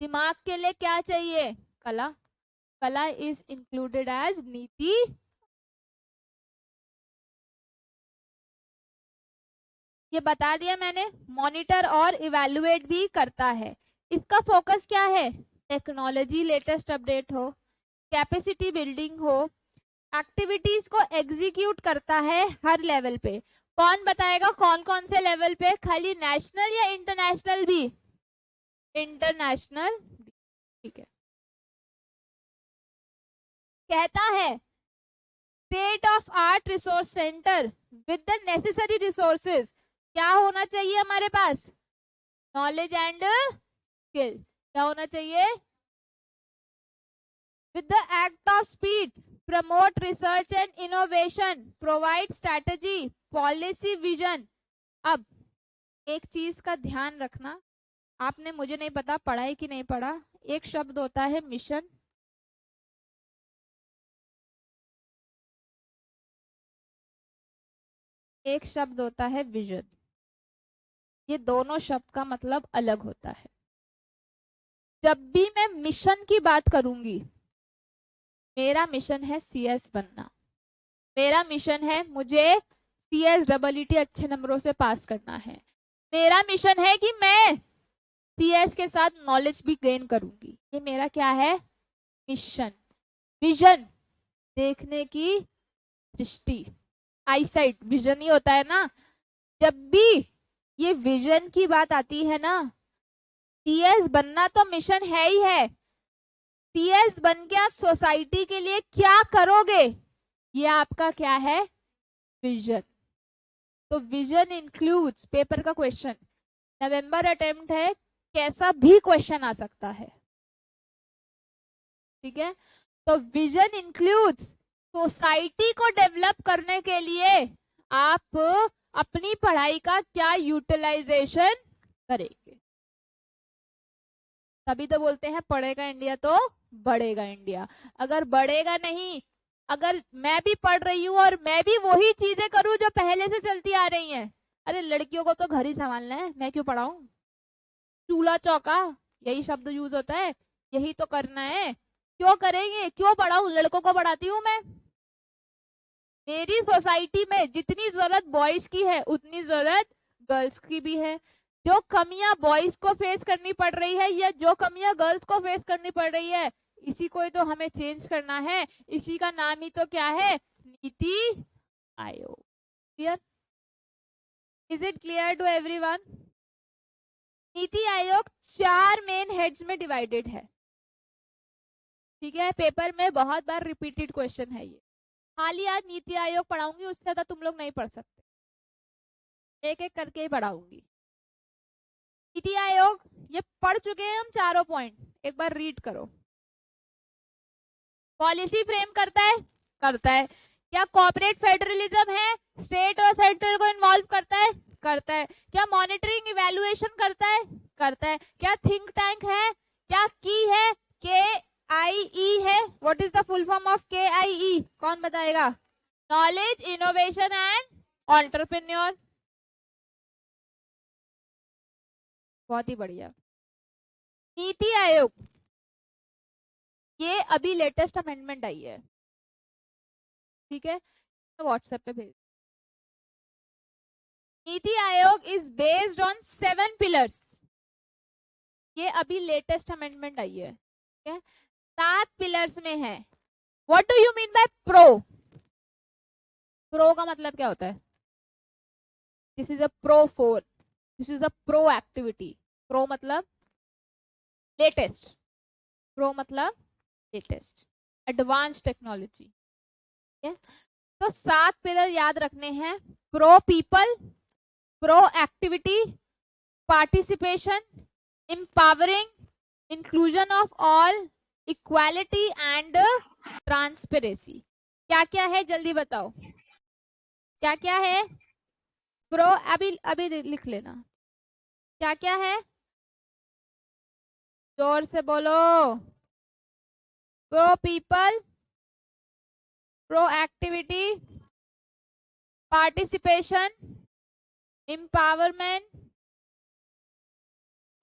S1: दिमाग के लिए क्या चाहिए? कला। कला इज इंक्लूडेड एज नीति। ये बता दिया मैंने। मॉनिटर और इवैल्यूएट भी करता है। इसका फोकस क्या है? टेक्नोलॉजी लेटेस्ट अपडेट हो, कैपेसिटी बिल्डिंग हो, एक्टिविटीज को एग्जीक्यूट करता है हर लेवल पे। कौन बताएगा कौन कौन से लेवल पे? खाली नेशनल या इंटरनेशनल भी? इंटरनेशनल। ठीक है, कहता है state of art resource centre with the necessary resources. क्या होना चाहिए हमारे पास? Knowledge and skill. क्या होना चाहिए? With the act of speed promote research and innovation, provide strategy, policy vision. अब एक चीज का ध्यान रखना, आपने, मुझे नहीं पता पढ़ा है कि नहीं पढ़ा, एक शब्द होता है मिशन, एक शब्द होता है विजन। ये दोनों शब्द का मतलब अलग होता है। जब भी मैं मिशन की बात करूंगी, मेरा मिशन है सीएस बनना, मेरा मिशन है मुझे CSEET अच्छे नंबरों से पास करना है, मेरा मिशन है कि मैं CS के साथ नॉलेज भी गेन करूंगी। ये मेरा क्या है? मिशन। विजन, देखने की दृष्टि, आईसाइट, विजन ही होता है ना। जब भी ये विजन की बात आती है ना, CS बनना तो मिशन है ही है। CS बन के आप सोसाइटी के लिए क्या करोगे, ये आपका क्या है? विजन। तो विजन इंक्लूड्स, पेपर का क्वेश्चन, नवंबर अटेम्प्ट है, कैसा भी क्वेश्चन आ सकता है। ठीक है, तो विजन इंक्लूड्स सोसाइटी को डेवलप करने के लिए आप अपनी पढ़ाई का क्या यूटिलाइजेशन करेंगे। तभी तो बोलते हैं पढ़ेगा इंडिया तो बढ़ेगा इंडिया। अगर बढ़ेगा नहीं, अगर मैं भी पढ़ रही हूँ और मैं भी वही चीजें करूँ जो पहले से चलती आ रही हैं, अरे लड़कियों को तो घर ही संभालना है, मैं क्यों पढ़ाऊं? चूल्हा चौका, यही शब्द यूज होता है, यही तो करना है, क्यों करेंगे, क्यों पढ़ाऊं? लड़कों को पढ़ाती हूँ मैं। मेरी सोसाइटी में जितनी जरूरत बॉयज की है उतनी जरूरत गर्ल्स की भी है। जो कमियां बॉयज को फेस करनी पड़ रही है या जो कमियां गर्ल्स को फेस करनी पड़ रही है, इसी को ही तो हमें चेंज करना है। इसी का नाम ही तो क्या है? NITI Aayog. Clear? Is it clear to everyone? NITI Aayog 4 main heads में डिवाइडेड है। ठीक है, पेपर में बहुत बार रिपीटेड क्वेश्चन है ये। खाली आज नीति आयोग पढ़ाऊंगी, उससे ज्यादा तुम लोग नहीं पढ़ सकते, एक एक करके ही पढ़ाऊंगी। नीति आयोग, ये पढ़ चुके हैं हम चारों पॉइंट, एक बार रीड करो। पॉलिसी फ्रेम करता है, करता है। क्या कॉर्पोरेट फेडरलिज्म है, स्टेट और सेंट्रल को इन्वॉल्व करता है, करता है। क्या मॉनिटरिंग इवैल्यूएशन करता है, करता है। क्या थिंक टैंक है, क्या की है, KIE है। What is the full form of KIE, कौन बताएगा? Knowledge, innovation and entrepreneur. बहुत ही बढ़िया। नीति आयोग, ये अभी लेटेस्ट अमेंडमेंट आई है, ठीक है, व्हाट्सएप पे भेज। NITI Aayog is based on 7 pillars, ये अभी लेटेस्ट अमेंडमेंट आई है, ठीक है, 7 पिलर्स में है। What do you mean by pro? Pro का मतलब क्या होता है? This is a pro for, this is a pro activity. Pro मतलब लेटेस्ट, प्रो मतलब लेटेस्ट, एडवांस टेक्नोलॉजी, ठीक है। तो 7 पिलर याद रखने हैं। Pro people, pro activity, participation, empowering, inclusion of all, equality and transparency। क्या क्या है जल्दी बताओ, क्या क्या है? प्रो, अभी अभी लिख लेना, क्या क्या है? जोर से बोलो। Pro people, pro activity, participation, empowerment,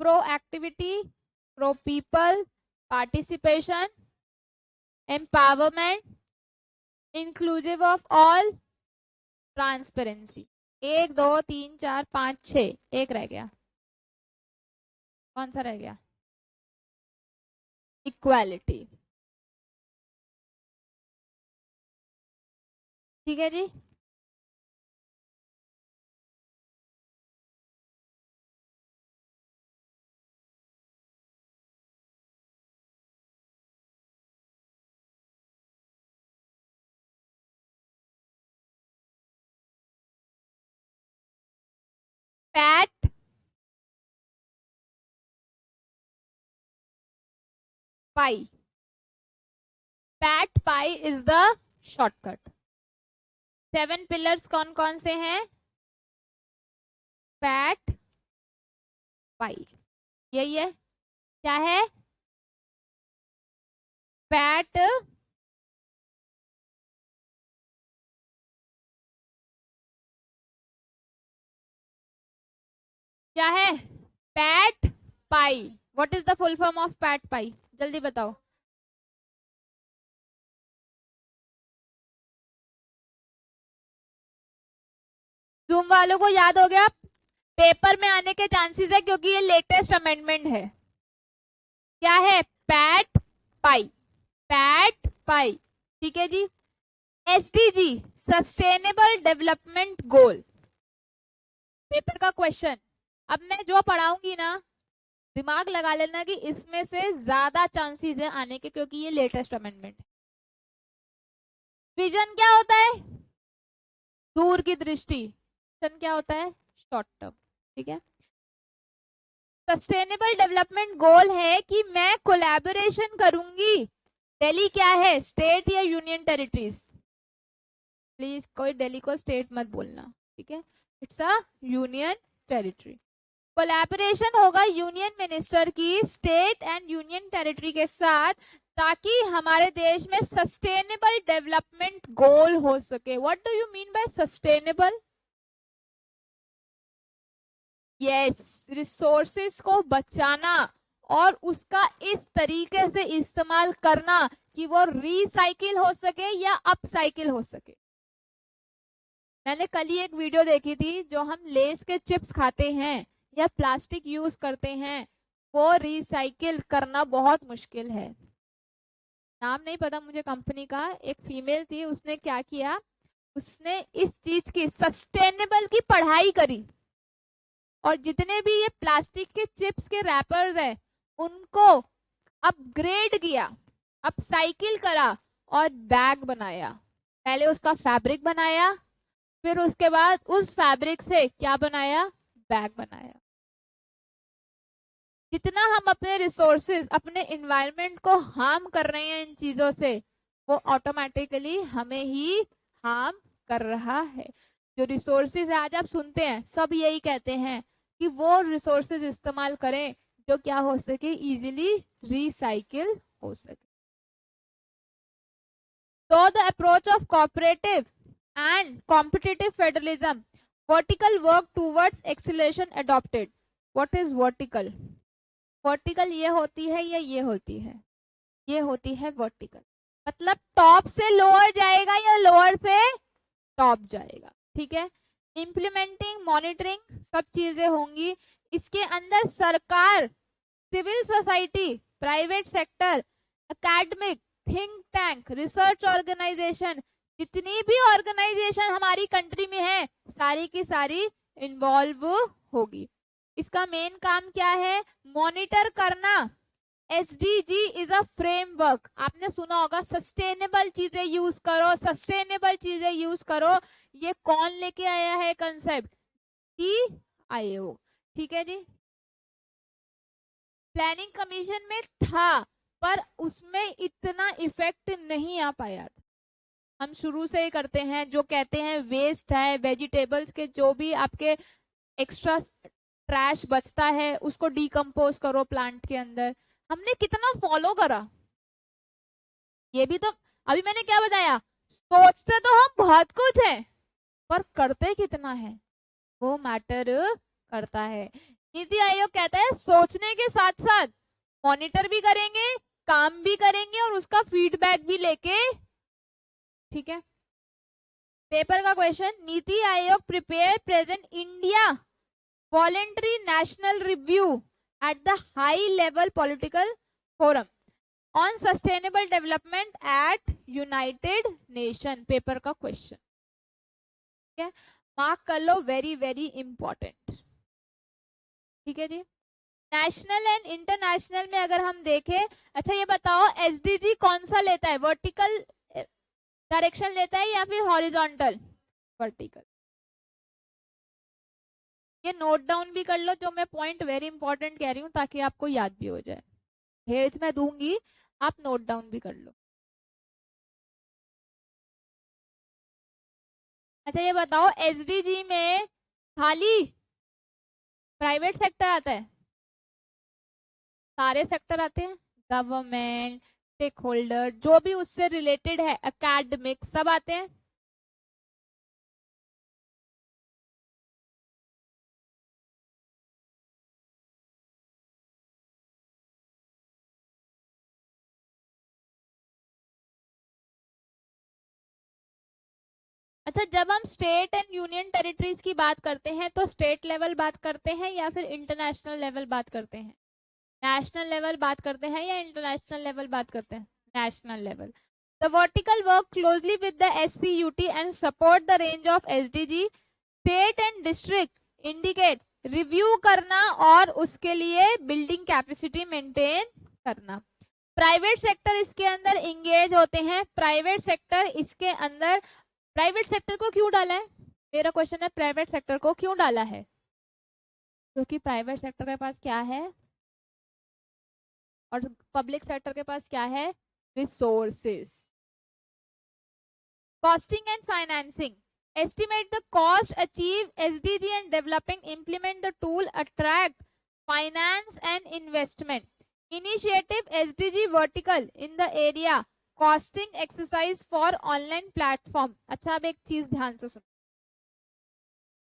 S1: pro activity, pro people, participation, empowerment, inclusive of all, transparency. 1 2 3 4 5 6, एक रह गया, कौन सा रह गया? इक्वालिटी, ठीक है जी। Pat pie, pat pie is the shortcut. 7 pillars कौन कौन से हैं? पैट पाई, यही है। क्या है? पैट क्या है? Pat pie. What is the full form of pat pie, जल्दी बताओ। जूम वालों को याद हो गया? पेपर में आने के चांसेस है क्योंकि ये लेटेस्ट अमेंडमेंट है। क्या है? पैट पाई, पैट पाई, ठीक है जी। SDG, sustainable development goal, paper का क्वेश्चन। अब मैं जो पढ़ाऊंगी ना, दिमाग लगा लेना कि इसमें से ज्यादा चांसेस है आने के, क्योंकि ये लेटेस्ट अमेंडमेंट है। विजन क्या होता है? दूर की दृष्टि। विजन क्या होता है? शॉर्ट टर्म, ठीक है। सस्टेनेबल डेवलपमेंट गोल है कि मैं कोलैबोरेशन करूंगी। दिल्ली क्या है? स्टेट या यूनियन टेरिटरीज? प्लीज कोई दिल्ली को स्टेट मत बोलना, ठीक है, it's a union territory. Collaboration होगा यूनियन मिनिस्टर की स्टेट एंड यूनियन टेरिटरी के साथ, ताकि हमारे देश में सस्टेनेबल डेवलपमेंट गोल हो सके। What do you mean by sustainable? Yes, resources को बचाना और उसका इस तरीके से इस्तेमाल करना कि वो रिसाइकिल हो सके या अपसाइकिल हो सके। मैंने कल ही एक वीडियो देखी थी, जो हम लेस के चिप्स खाते हैं या प्लास्टिक यूज करते हैं, वो रिसाइकिल करना बहुत मुश्किल है। नाम नहीं पता मुझे कंपनी का, एक फीमेल थी, उसने क्या किया, उसने इस चीज की सस्टेनेबल की पढ़ाई करी और जितने भी ये प्लास्टिक के चिप्स के रैपर्स है उनको अपग्रेड किया, अपसाइकिल करा और बैग बनाया। पहले उसका फैब्रिक बनाया, फिर उसके बाद उस फैब्रिक से क्या बनाया? बैग बनाया। जितना हम अपने रिसोर्सेज, अपने एनवायरनमेंट को हार्म कर रहे हैं इन चीजों से, वो ऑटोमेटिकली हमें ही हार्म कर रहा है। जो रिसोर्सेज आज आप सुनते हैं सब यही कहते हैं कि वो रिसोर्सेज इस्तेमाल करें जो क्या हो सके, इजीली रिसाइकिल हो सके। So the approach of cooperative and competitive federalism, vertical work towards acceleration adopted. What is vertical? Vertical ये होती है या ये होती है? ये होती है vertical, मतलब टॉप से लोअर जाएगा या लोअर से टॉप जाएगा, ठीक है। इम्प्लीमेंटिंग, मॉनिटरिंग सब चीजें होंगी। इसके अंदर सरकार, civil society, private sector, academic, think tank, research organization, जितनी भी ऑर्गेनाइजेशन हमारी कंट्री में है सारी की सारी इन्वॉल्व होगी। इसका मेन काम क्या है? मॉनिटर करना। SDG is a framework. आपने सुना होगा सस्टेनेबल चीजें यूज करो, सस्टेनेबल चीजें यूज करो। ये कौन लेके आया है कंसेप्ट? नीति आयोग, ठीक है जी। प्लानिंग कमीशन में था पर उसमें इतना इफेक्ट नहीं आ पाया था। हम शुरू से ही करते हैं, जो कहते हैं वेस्ट है, वेजिटेबल्स के जो भी आपके एक्स्ट्रा ट्रैश बचता है उसको डिकम्पोज करो प्लांट के अंदर। हमने कितना फॉलो करा ये भी तो अभी मैंने क्या बताया, सोचते तो हम बहुत कुछ है पर करते कितना है वो मैटर करता है। नीति आयोग कहता है सोचने के साथ साथ मॉनिटर भी करेंगे, काम भी करेंगे और उसका फीडबैक भी लेके, ठीक है। पेपर का क्वेश्चन, नीति आयोग prepare present India voluntary national review at the high level political forum on sustainable development at United nation. Paper का क्वेश्चन, ठीक है, मार्क कर लो, वेरी वेरी इंपॉर्टेंट, ठीक है जी। नेशनल एंड इंटरनेशनल में अगर हम देखें, अच्छा ये बताओ एसडीजी कौन सा लेता है, वर्टिकल डायरेक्शन लेता है या फिर हॉरिजॉन्टल? वर्टिकल। ये नोट डाउन भी कर लो, जो मैं पॉइंट वेरी इंपॉर्टेंट कह रही हूँ ताकि आपको याद भी हो जाए। भेज मैं दूंगी, आप नोट डाउन भी कर लो। अच्छा ये बताओ एसडीजी में खाली प्राइवेट सेक्टर आता है? सारे सेक्टर आते हैं, गवर्नमेंट, स्टेक होल्डर, जो भी उससे रिलेटेड है, एकेडमिक, सब आते हैं। अच्छा जब हम स्टेट एंड यूनियन टेरिटरीज की बात करते हैं तो स्टेट लेवल बात करते हैं या फिर इंटरनेशनल लेवल बात करते हैं? नेशनल लेवल बात करते हैं या इंटरनेशनल लेवल बात करते हैं? National level. The vertical work closely with the SCUT and support the range of SDG। State and district indicate, review करना और उसके लिए बिल्डिंग कैपेसिटी मेंटेन करना। प्राइवेट सेक्टर इसके अंदर इंगेज होते हैं। प्राइवेट सेक्टर इसके अंदर, प्राइवेट सेक्टर को क्यों डाला है? मेरा क्वेश्चन है प्राइवेट सेक्टर को क्यों डाला है? क्योंकि प्राइवेट सेक्टर के पास क्या है और पब्लिक सेक्टर के पास क्या है? Resources. Costing and financing, estimate the cost, achieve SDG and developing, implement the tool, attract finance and investment. Initiative SDG vertical in the area costing exercise for online platform। अच्छा अब एक चीज ध्यान से सुनो,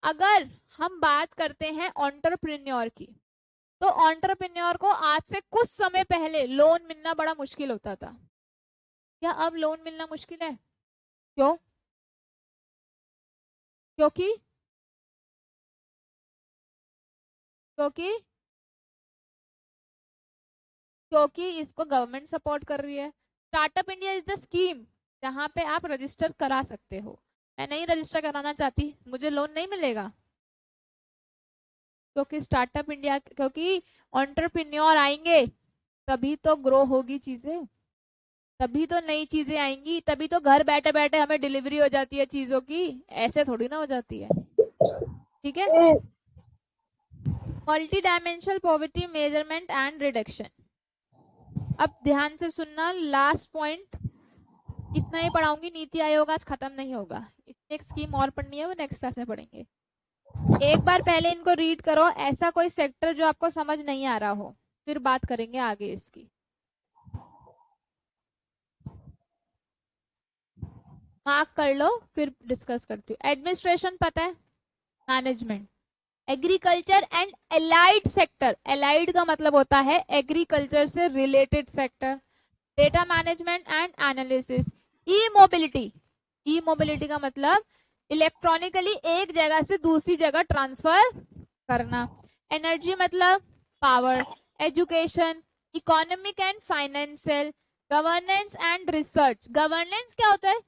S1: अगर हम बात करते हैं एंटरप्रेन्योर की, तो एंटरप्रेन्योर को आज से कुछ समय पहले लोन मिलना बड़ा मुश्किल होता था। क्या अब लोन मिलना मुश्किल है? क्यों? क्योंकि क्योंकि क्योंकि इसको गवर्नमेंट सपोर्ट कर रही है। Startup India is the scheme जहां पे आप रजिस्टर करा सकते हो। मैं नहीं रजिस्टर कराना चाहती, मुझे लोन नहीं मिलेगा, क्योंकि स्टार्टअप इंडिया, क्योंकि एंटरप्रेन्योर आएंगे तभी तो ग्रो होगी चीजें, तभी तो नई चीजें आएंगी, तभी तो घर बैठे बैठे हमें डिलीवरी हो जाती है चीजों की, ऐसे थोड़ी ना हो जाती है, ठीक है। Multi dimensional poverty measurement and reduction. अब ध्यान से सुनना, लास्ट पॉइंट, इतना ही पढ़ाऊंगी, नीति आयोग आज खत्म नहीं होगा, इसमें एक स्कीम और पढ़नी है, वो नेक्स्ट क्लास में पढ़ेंगे। एक बार पहले इनको रीड करो, ऐसा कोई सेक्टर जो आपको समझ नहीं आ रहा हो, फिर बात करेंगे आगे इसकी। मार्क कर लो, फिर डिस्कस करती हूँ। एडमिनिस्ट्रेशन पता है, management. Agriculture and allied sector, allied का मतलब होता है एग्रीकल्चर से related sector. Data management and analysis. E mobility, E mobility का मतलब इलेक्ट्रॉनिकली एक जगह से दूसरी जगह ट्रांसफर करना। एनर्जी मतलब power. Education, economic and financial. Governance and research, governance क्या होता है?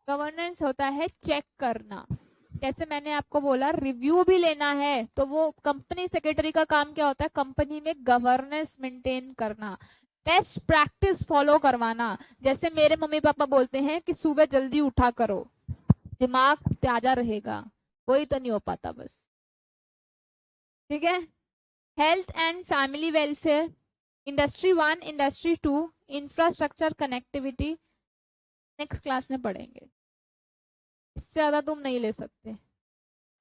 S1: गवर्नेंस होता है चेक करना। जैसे मैंने आपको बोला रिव्यू भी लेना है, तो वो कंपनी सेक्रेटरी का काम क्या होता है? कंपनी में गवर्नेंस मेंटेन करना, बेस्ट प्रैक्टिस फॉलो करवाना। जैसे मेरे मम्मी पापा बोलते हैं कि सुबह जल्दी उठा करो, दिमाग ताजा रहेगा, वही तो नहीं हो पाता बस। ठीक है। Health and family welfare. Industry 1, industry 2, infrastructure connectivity, next class में पढ़ेंगे, इससे ज्यादा तुम नहीं ले सकते।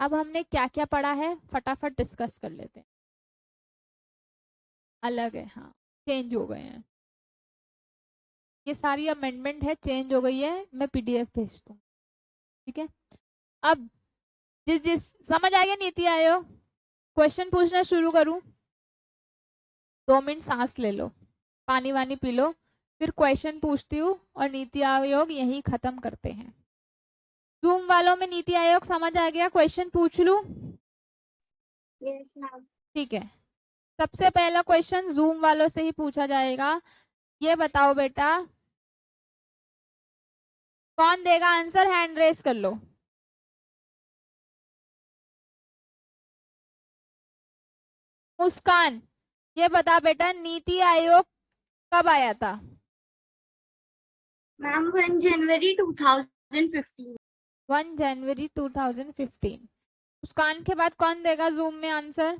S1: अब हमने क्या क्या पढ़ा है फटाफट डिस्कस कर लेते हैं। अलग है, हाँ, चेंज हो गए हैं, ये सारी अमेंडमेंट है, चेंज हो गई है, मैं पीडीएफ भेज दूँ। ठीक है। अब जिस समझ आ गया नीति आयोग, क्वेश्चन पूछना शुरू करूं? 2 मिनट सांस ले लो, पानी वानी पी लो, फिर क्वेश्चन पूछती हूँ और नीति आयोग यही खत्म करते हैं। जूम वालों में नीति आयोग समझ आ गया? क्वेश्चन पूछ लूं?
S2: Yes ma'am.
S1: ठीक है। सबसे पहला क्वेश्चन जूम वालों से ही पूछा जाएगा। ये बताओ बेटा, कौन देगा आंसर? हैंड रेस कर लो। मुस्कान, ये बता बेटा, नीति आयोग कब आया था?
S2: मैम 1 जनवरी 2015।
S1: 1 जनवरी 2015। मुस्कान के बाद कौन देगा जूम में आंसर?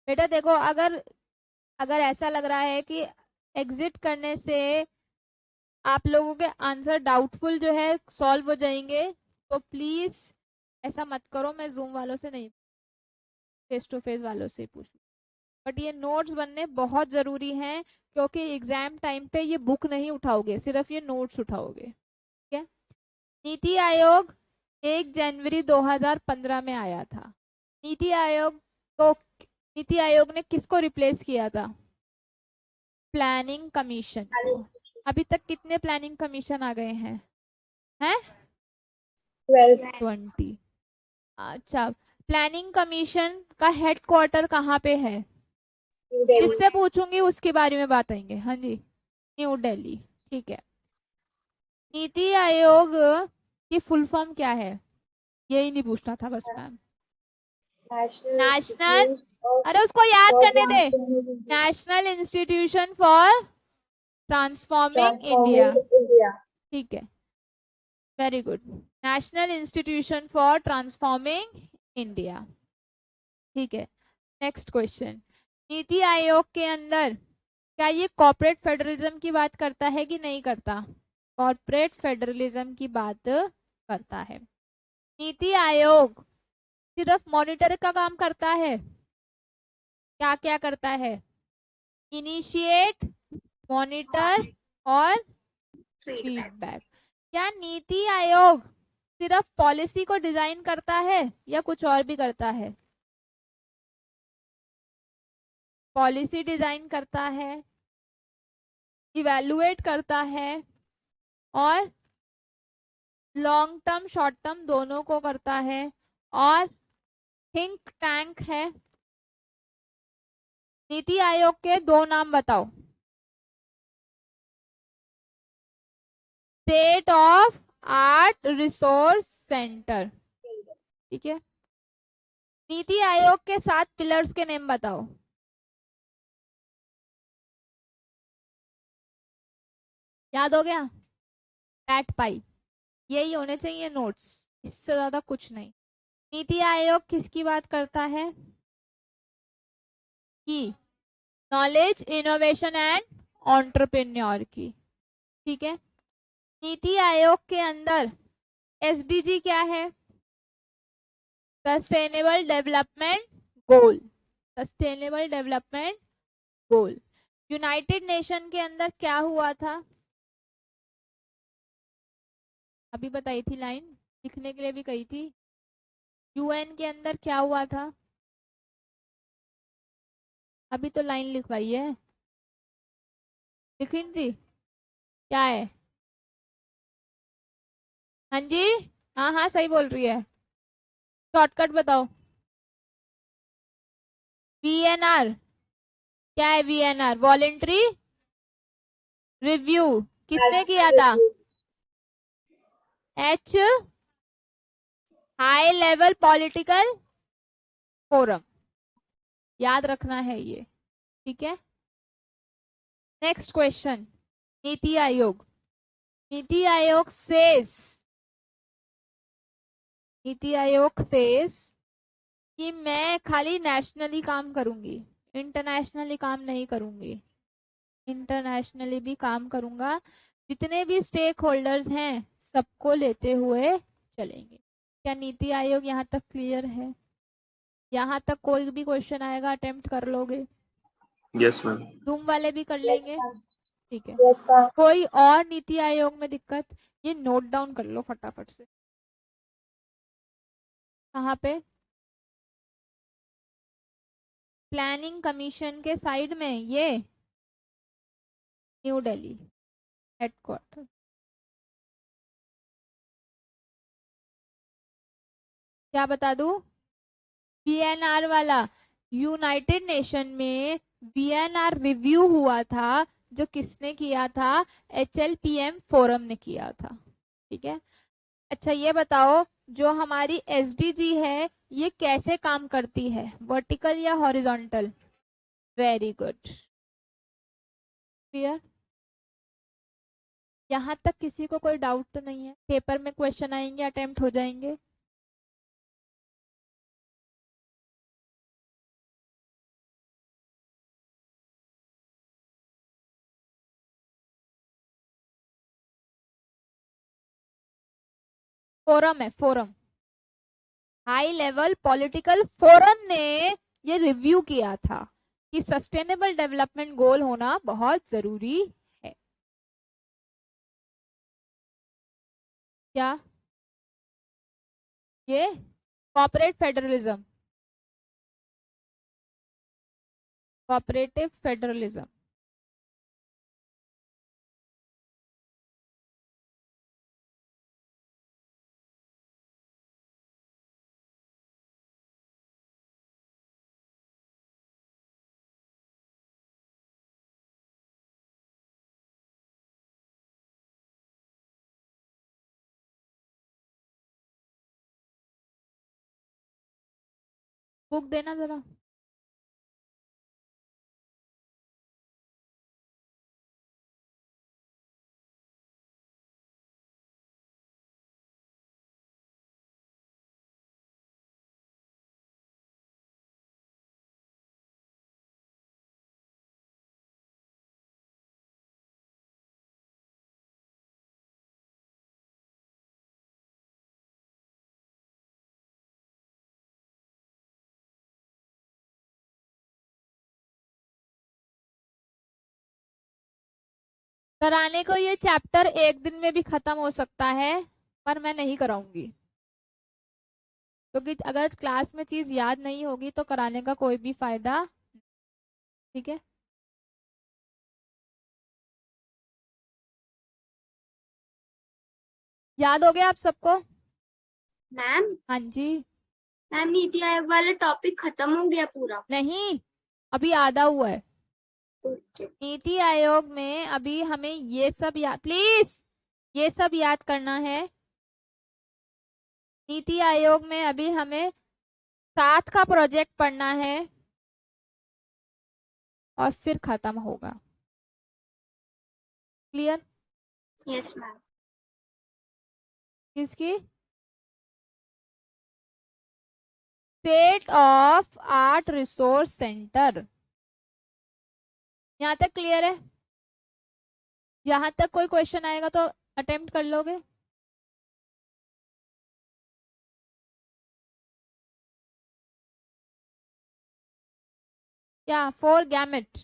S1: बेटा देखो, अगर अगर ऐसा लग रहा है कि एग्जिट करने से आप लोगों के आंसर डाउटफुल जो है सॉल्व हो जाएंगे, तो प्लीज ऐसा मत करो। मैं जूम वालों से नहीं, फेस टू फेस वालों से पूछ, बट ये नोट्स बनने बहुत जरूरी हैं, क्योंकि एग्जाम टाइम पे ये बुक नहीं उठाओगे, सिर्फ ये नोट्स उठाओगे। ठीक है। नीति आयोग 1 जनवरी 2015 में आया था। नीति आयोग को, नीति आयोग ने किसको रिप्लेस किया था? प्लानिंग कमीशन को। अभी तक कितने प्लानिंग कमीशन आ गए हैं? 20। अच्छा, प्लानिंग कमीशन का हेडक्वार्टर कहाँ पे है? जिससे पूछूंगी उसके बारे में बात आएंगे। हाँ जी, न्यू दिल्ली। ठीक है। नीति आयोग की फुल फॉर्म क्या है? यही नहीं पूछना था बस मैम। नेशनल, अरे उसको याद करने दे, national institution for transforming India. ठीक है, very good, national institution for transforming India. ठीक है। नेक्स्ट क्वेश्चन, नीति आयोग के अंदर क्या ये कॉर्पोरेट फेडरलिज्म की बात करता है कि नहीं करता? कॉर्पोरेट फेडरलिज्म की बात करता है। नीति आयोग सिर्फ मॉनिटर का काम करता है? क्या क्या करता है? इनिशिएट, मॉनिटर और फीडबैक। क्या नीति आयोग सिर्फ पॉलिसी को डिजाइन करता है या कुछ और भी करता है? पॉलिसी डिजाइन करता है, इवैल्यूएट करता है, और लॉन्ग टर्म शॉर्ट टर्म दोनों को करता है, और थिंक टैंक है। नीति आयोग के 2 नाम बताओ। State of art resource centre. ठीक है। नीति आयोग के 7 पिलर्स के नेम बताओ। याद हो गया? पैट पाई, यही होने चाहिए नोट्स, इससे ज्यादा कुछ नहीं। नीति आयोग किसकी बात करता है? कि नॉलेज, इनोवेशन एंड एंटरप्रेन्योर की। ठीक है, नीति आयोग के अंदर एसडीजी क्या है? Sustainable development goal. Sustainable development goal. United nation के अंदर क्या हुआ था? अभी बताई थी लाइन, लिखने के लिए भी कही थी। यूएन के अंदर क्या हुआ था? अभी तो लाइन लिखवाई है, लिखी थी क्या है? हाँ जी, हाँ हाँ सही बोल रही है, शॉर्टकट बताओ। वीएनआर क्या है? वीएनआर वॉलेंट्री रिव्यू किसने किया था? H high level political forum, याद रखना है ये। ठीक है, नेक्स्ट क्वेश्चन। नीति आयोग, नीति आयोग सेज कि मैं खाली नेशनली काम करूंगी, इंटरनेशनली काम नहीं करूंगी, इंटरनेशनली भी काम करूंगा, जितने भी स्टेक होल्डर्स हैं सबको लेते हुए चलेंगे। क्या नीति आयोग यहाँ तक क्लियर है? यहाँ तक कोई भी क्वेश्चन आएगा अटेम्प्ट कर लोगे?
S3: Yes, ma'am.
S1: तुम वाले भी कर लेंगे? ठीक है, कोई और नीति आयोग में दिक्कत? ये नोट डाउन कर लो फटाफट से। कहाँ पे? प्लानिंग कमीशन के साइड में, ये न्यू दिल्ली हेडक्वार्टर। क्या बता दूं? वीएनआर वाला, यूनाइटेड नेशन में वीएनआर रिव्यू हुआ था, जो किसने किया था? एचएलपीएम फोरम ने किया था। ठीक है, अच्छा ये बताओ, जो हमारी एसडीजी है ये कैसे काम करती है, वर्टिकल या हॉरिजॉन्टल? Very good, clear. यहाँ तक किसी को कोई डाउट तो नहीं है? पेपर में क्वेश्चन आएंगे, अटेम्प्ट हो जाएंगे। फोरम है, forum, high level political forum ने ये रिव्यू किया था कि सस्टेनेबल डेवलपमेंट गोल होना बहुत जरूरी है। क्या ये corporate federalism, cooperative federalism? Book देना जरा। कराने को ये चैप्टर एक दिन में भी खत्म हो सकता है, पर मैं नहीं कराऊंगी, क्योंकि अगर क्लास में चीज याद नहीं होगी तो कराने का कोई भी फायदा। ठीक है, याद हो गया आप सबको?
S2: मैम,
S1: हाँ जी।
S2: मैम नीति आयोग वाला टॉपिक खत्म हो गया पूरा?
S1: नहीं, अभी आधा हुआ है।
S2: ओके।
S1: नीति आयोग में अभी हमें ये सब याद, प्लीज ये सब याद करना है। नीति आयोग में अभी हमें 7 का प्रोजेक्ट पढ़ना है और फिर खत्म होगा। क्लियर?
S2: Yes ma'am.
S1: किसकी? State of art resource centre, यहाँ तक क्लियर है? यहाँ तक कोई क्वेश्चन आएगा तो अटेम्प्ट कर लोगे? क्या? 4 गैमेट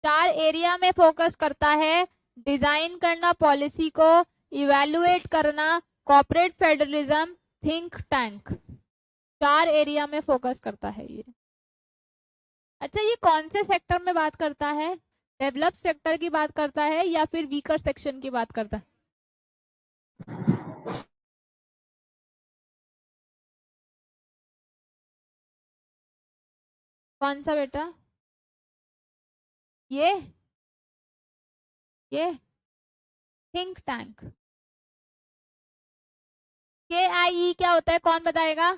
S1: 4 एरिया में फोकस करता है। डिजाइन करना पॉलिसी को, इवेलुएट करना, corporate federalism, think tank, 4 area में फोकस करता है ये। अच्छा, ये कौन से सेक्टर में बात करता है? डेवलप सेक्टर की बात करता है या फिर वीकर सेक्शन की बात करता है? कौन सा बेटा? ये थिंक टैंक। KIE क्या होता है, कौन बताएगा?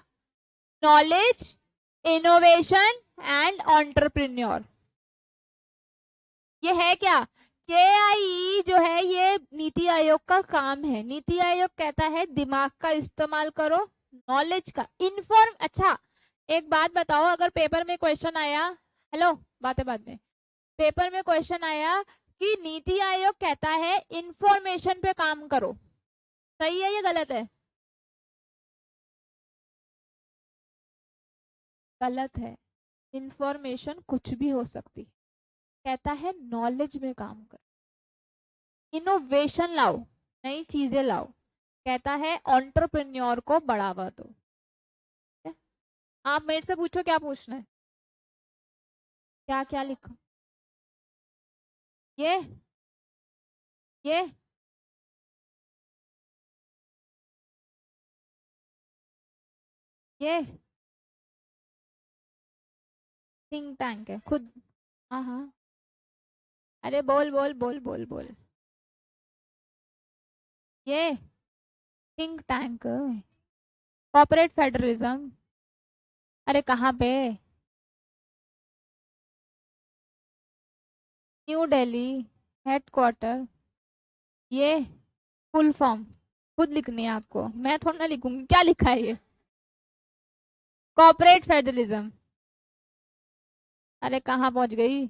S1: Knowledge, innovation and entrepreneur. ये है क्या? KIE जो है ये नीति आयोग का काम है। नीति आयोग कहता है दिमाग का इस्तेमाल करो, नॉलेज का इन्फॉर्म। अच्छा एक बात बताओ, अगर पेपर में क्वेश्चन आया, हेलो बातें बाद में, पेपर में क्वेश्चन आया कि नीति आयोग कहता है इंफॉर्मेशन पे काम करो, सही है या गलत है? गलत है। इंफॉर्मेशन कुछ भी हो सकती है, कहता है नॉलेज में काम करो, इनोवेशन लाओ, नई चीजें लाओ, कहता है एंटरप्रेन्योर को बढ़ावा दो। आप मेरे से पूछो क्या पूछना है, क्या क्या लिखो। ये थिंक टैंक है खुद। हाँ हाँ, अरे बोल बोल बोल बोल बोल। ये थिंक टैंक, कॉर्पोरेट फेडरलिज्म। अरे कहाँ पे? New Delhi headquarter. ये फुल फॉर्म खुद लिखनी है आपको, मैं थोड़ा ना लिखूंगी। क्या लिखा है ये? Corporate federalism. अरे कहाँ पहुंच गई?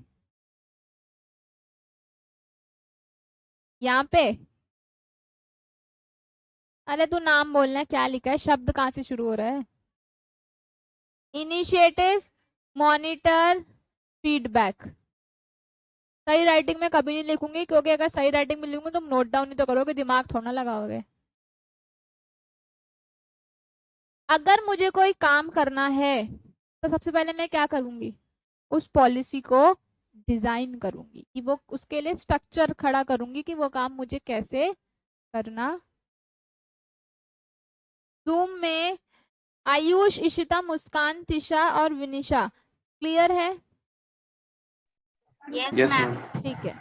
S1: यहाँ पे? अरे तू नाम बोलना, क्या लिखा है? शब्द कहाँ से शुरू हो रहा है? Initiative, monitor, feedback. सही राइटिंग में कभी नहीं लिखूंगी, क्योंकि अगर सही राइटिंग में लिखूंगी तुम नोट डाउन नहीं तो करोगे, दिमाग थोड़ा ना लगाओगे। अगर मुझे कोई काम करना है तो सबसे पहले मैं क्या करूंगी? उस पॉलिसी को डिजाइन करूंगी, कि वो उसके लिए स्ट्रक्चर खड़ा करूंगी कि वो काम मुझे कैसे करना। जूम में आयुष, इशिता, मुस्कान, तिशा और विनिशा क्लियर है?
S2: Yes
S3: Yes,
S2: ma'am.
S3: ma'am.
S1: ठीक है।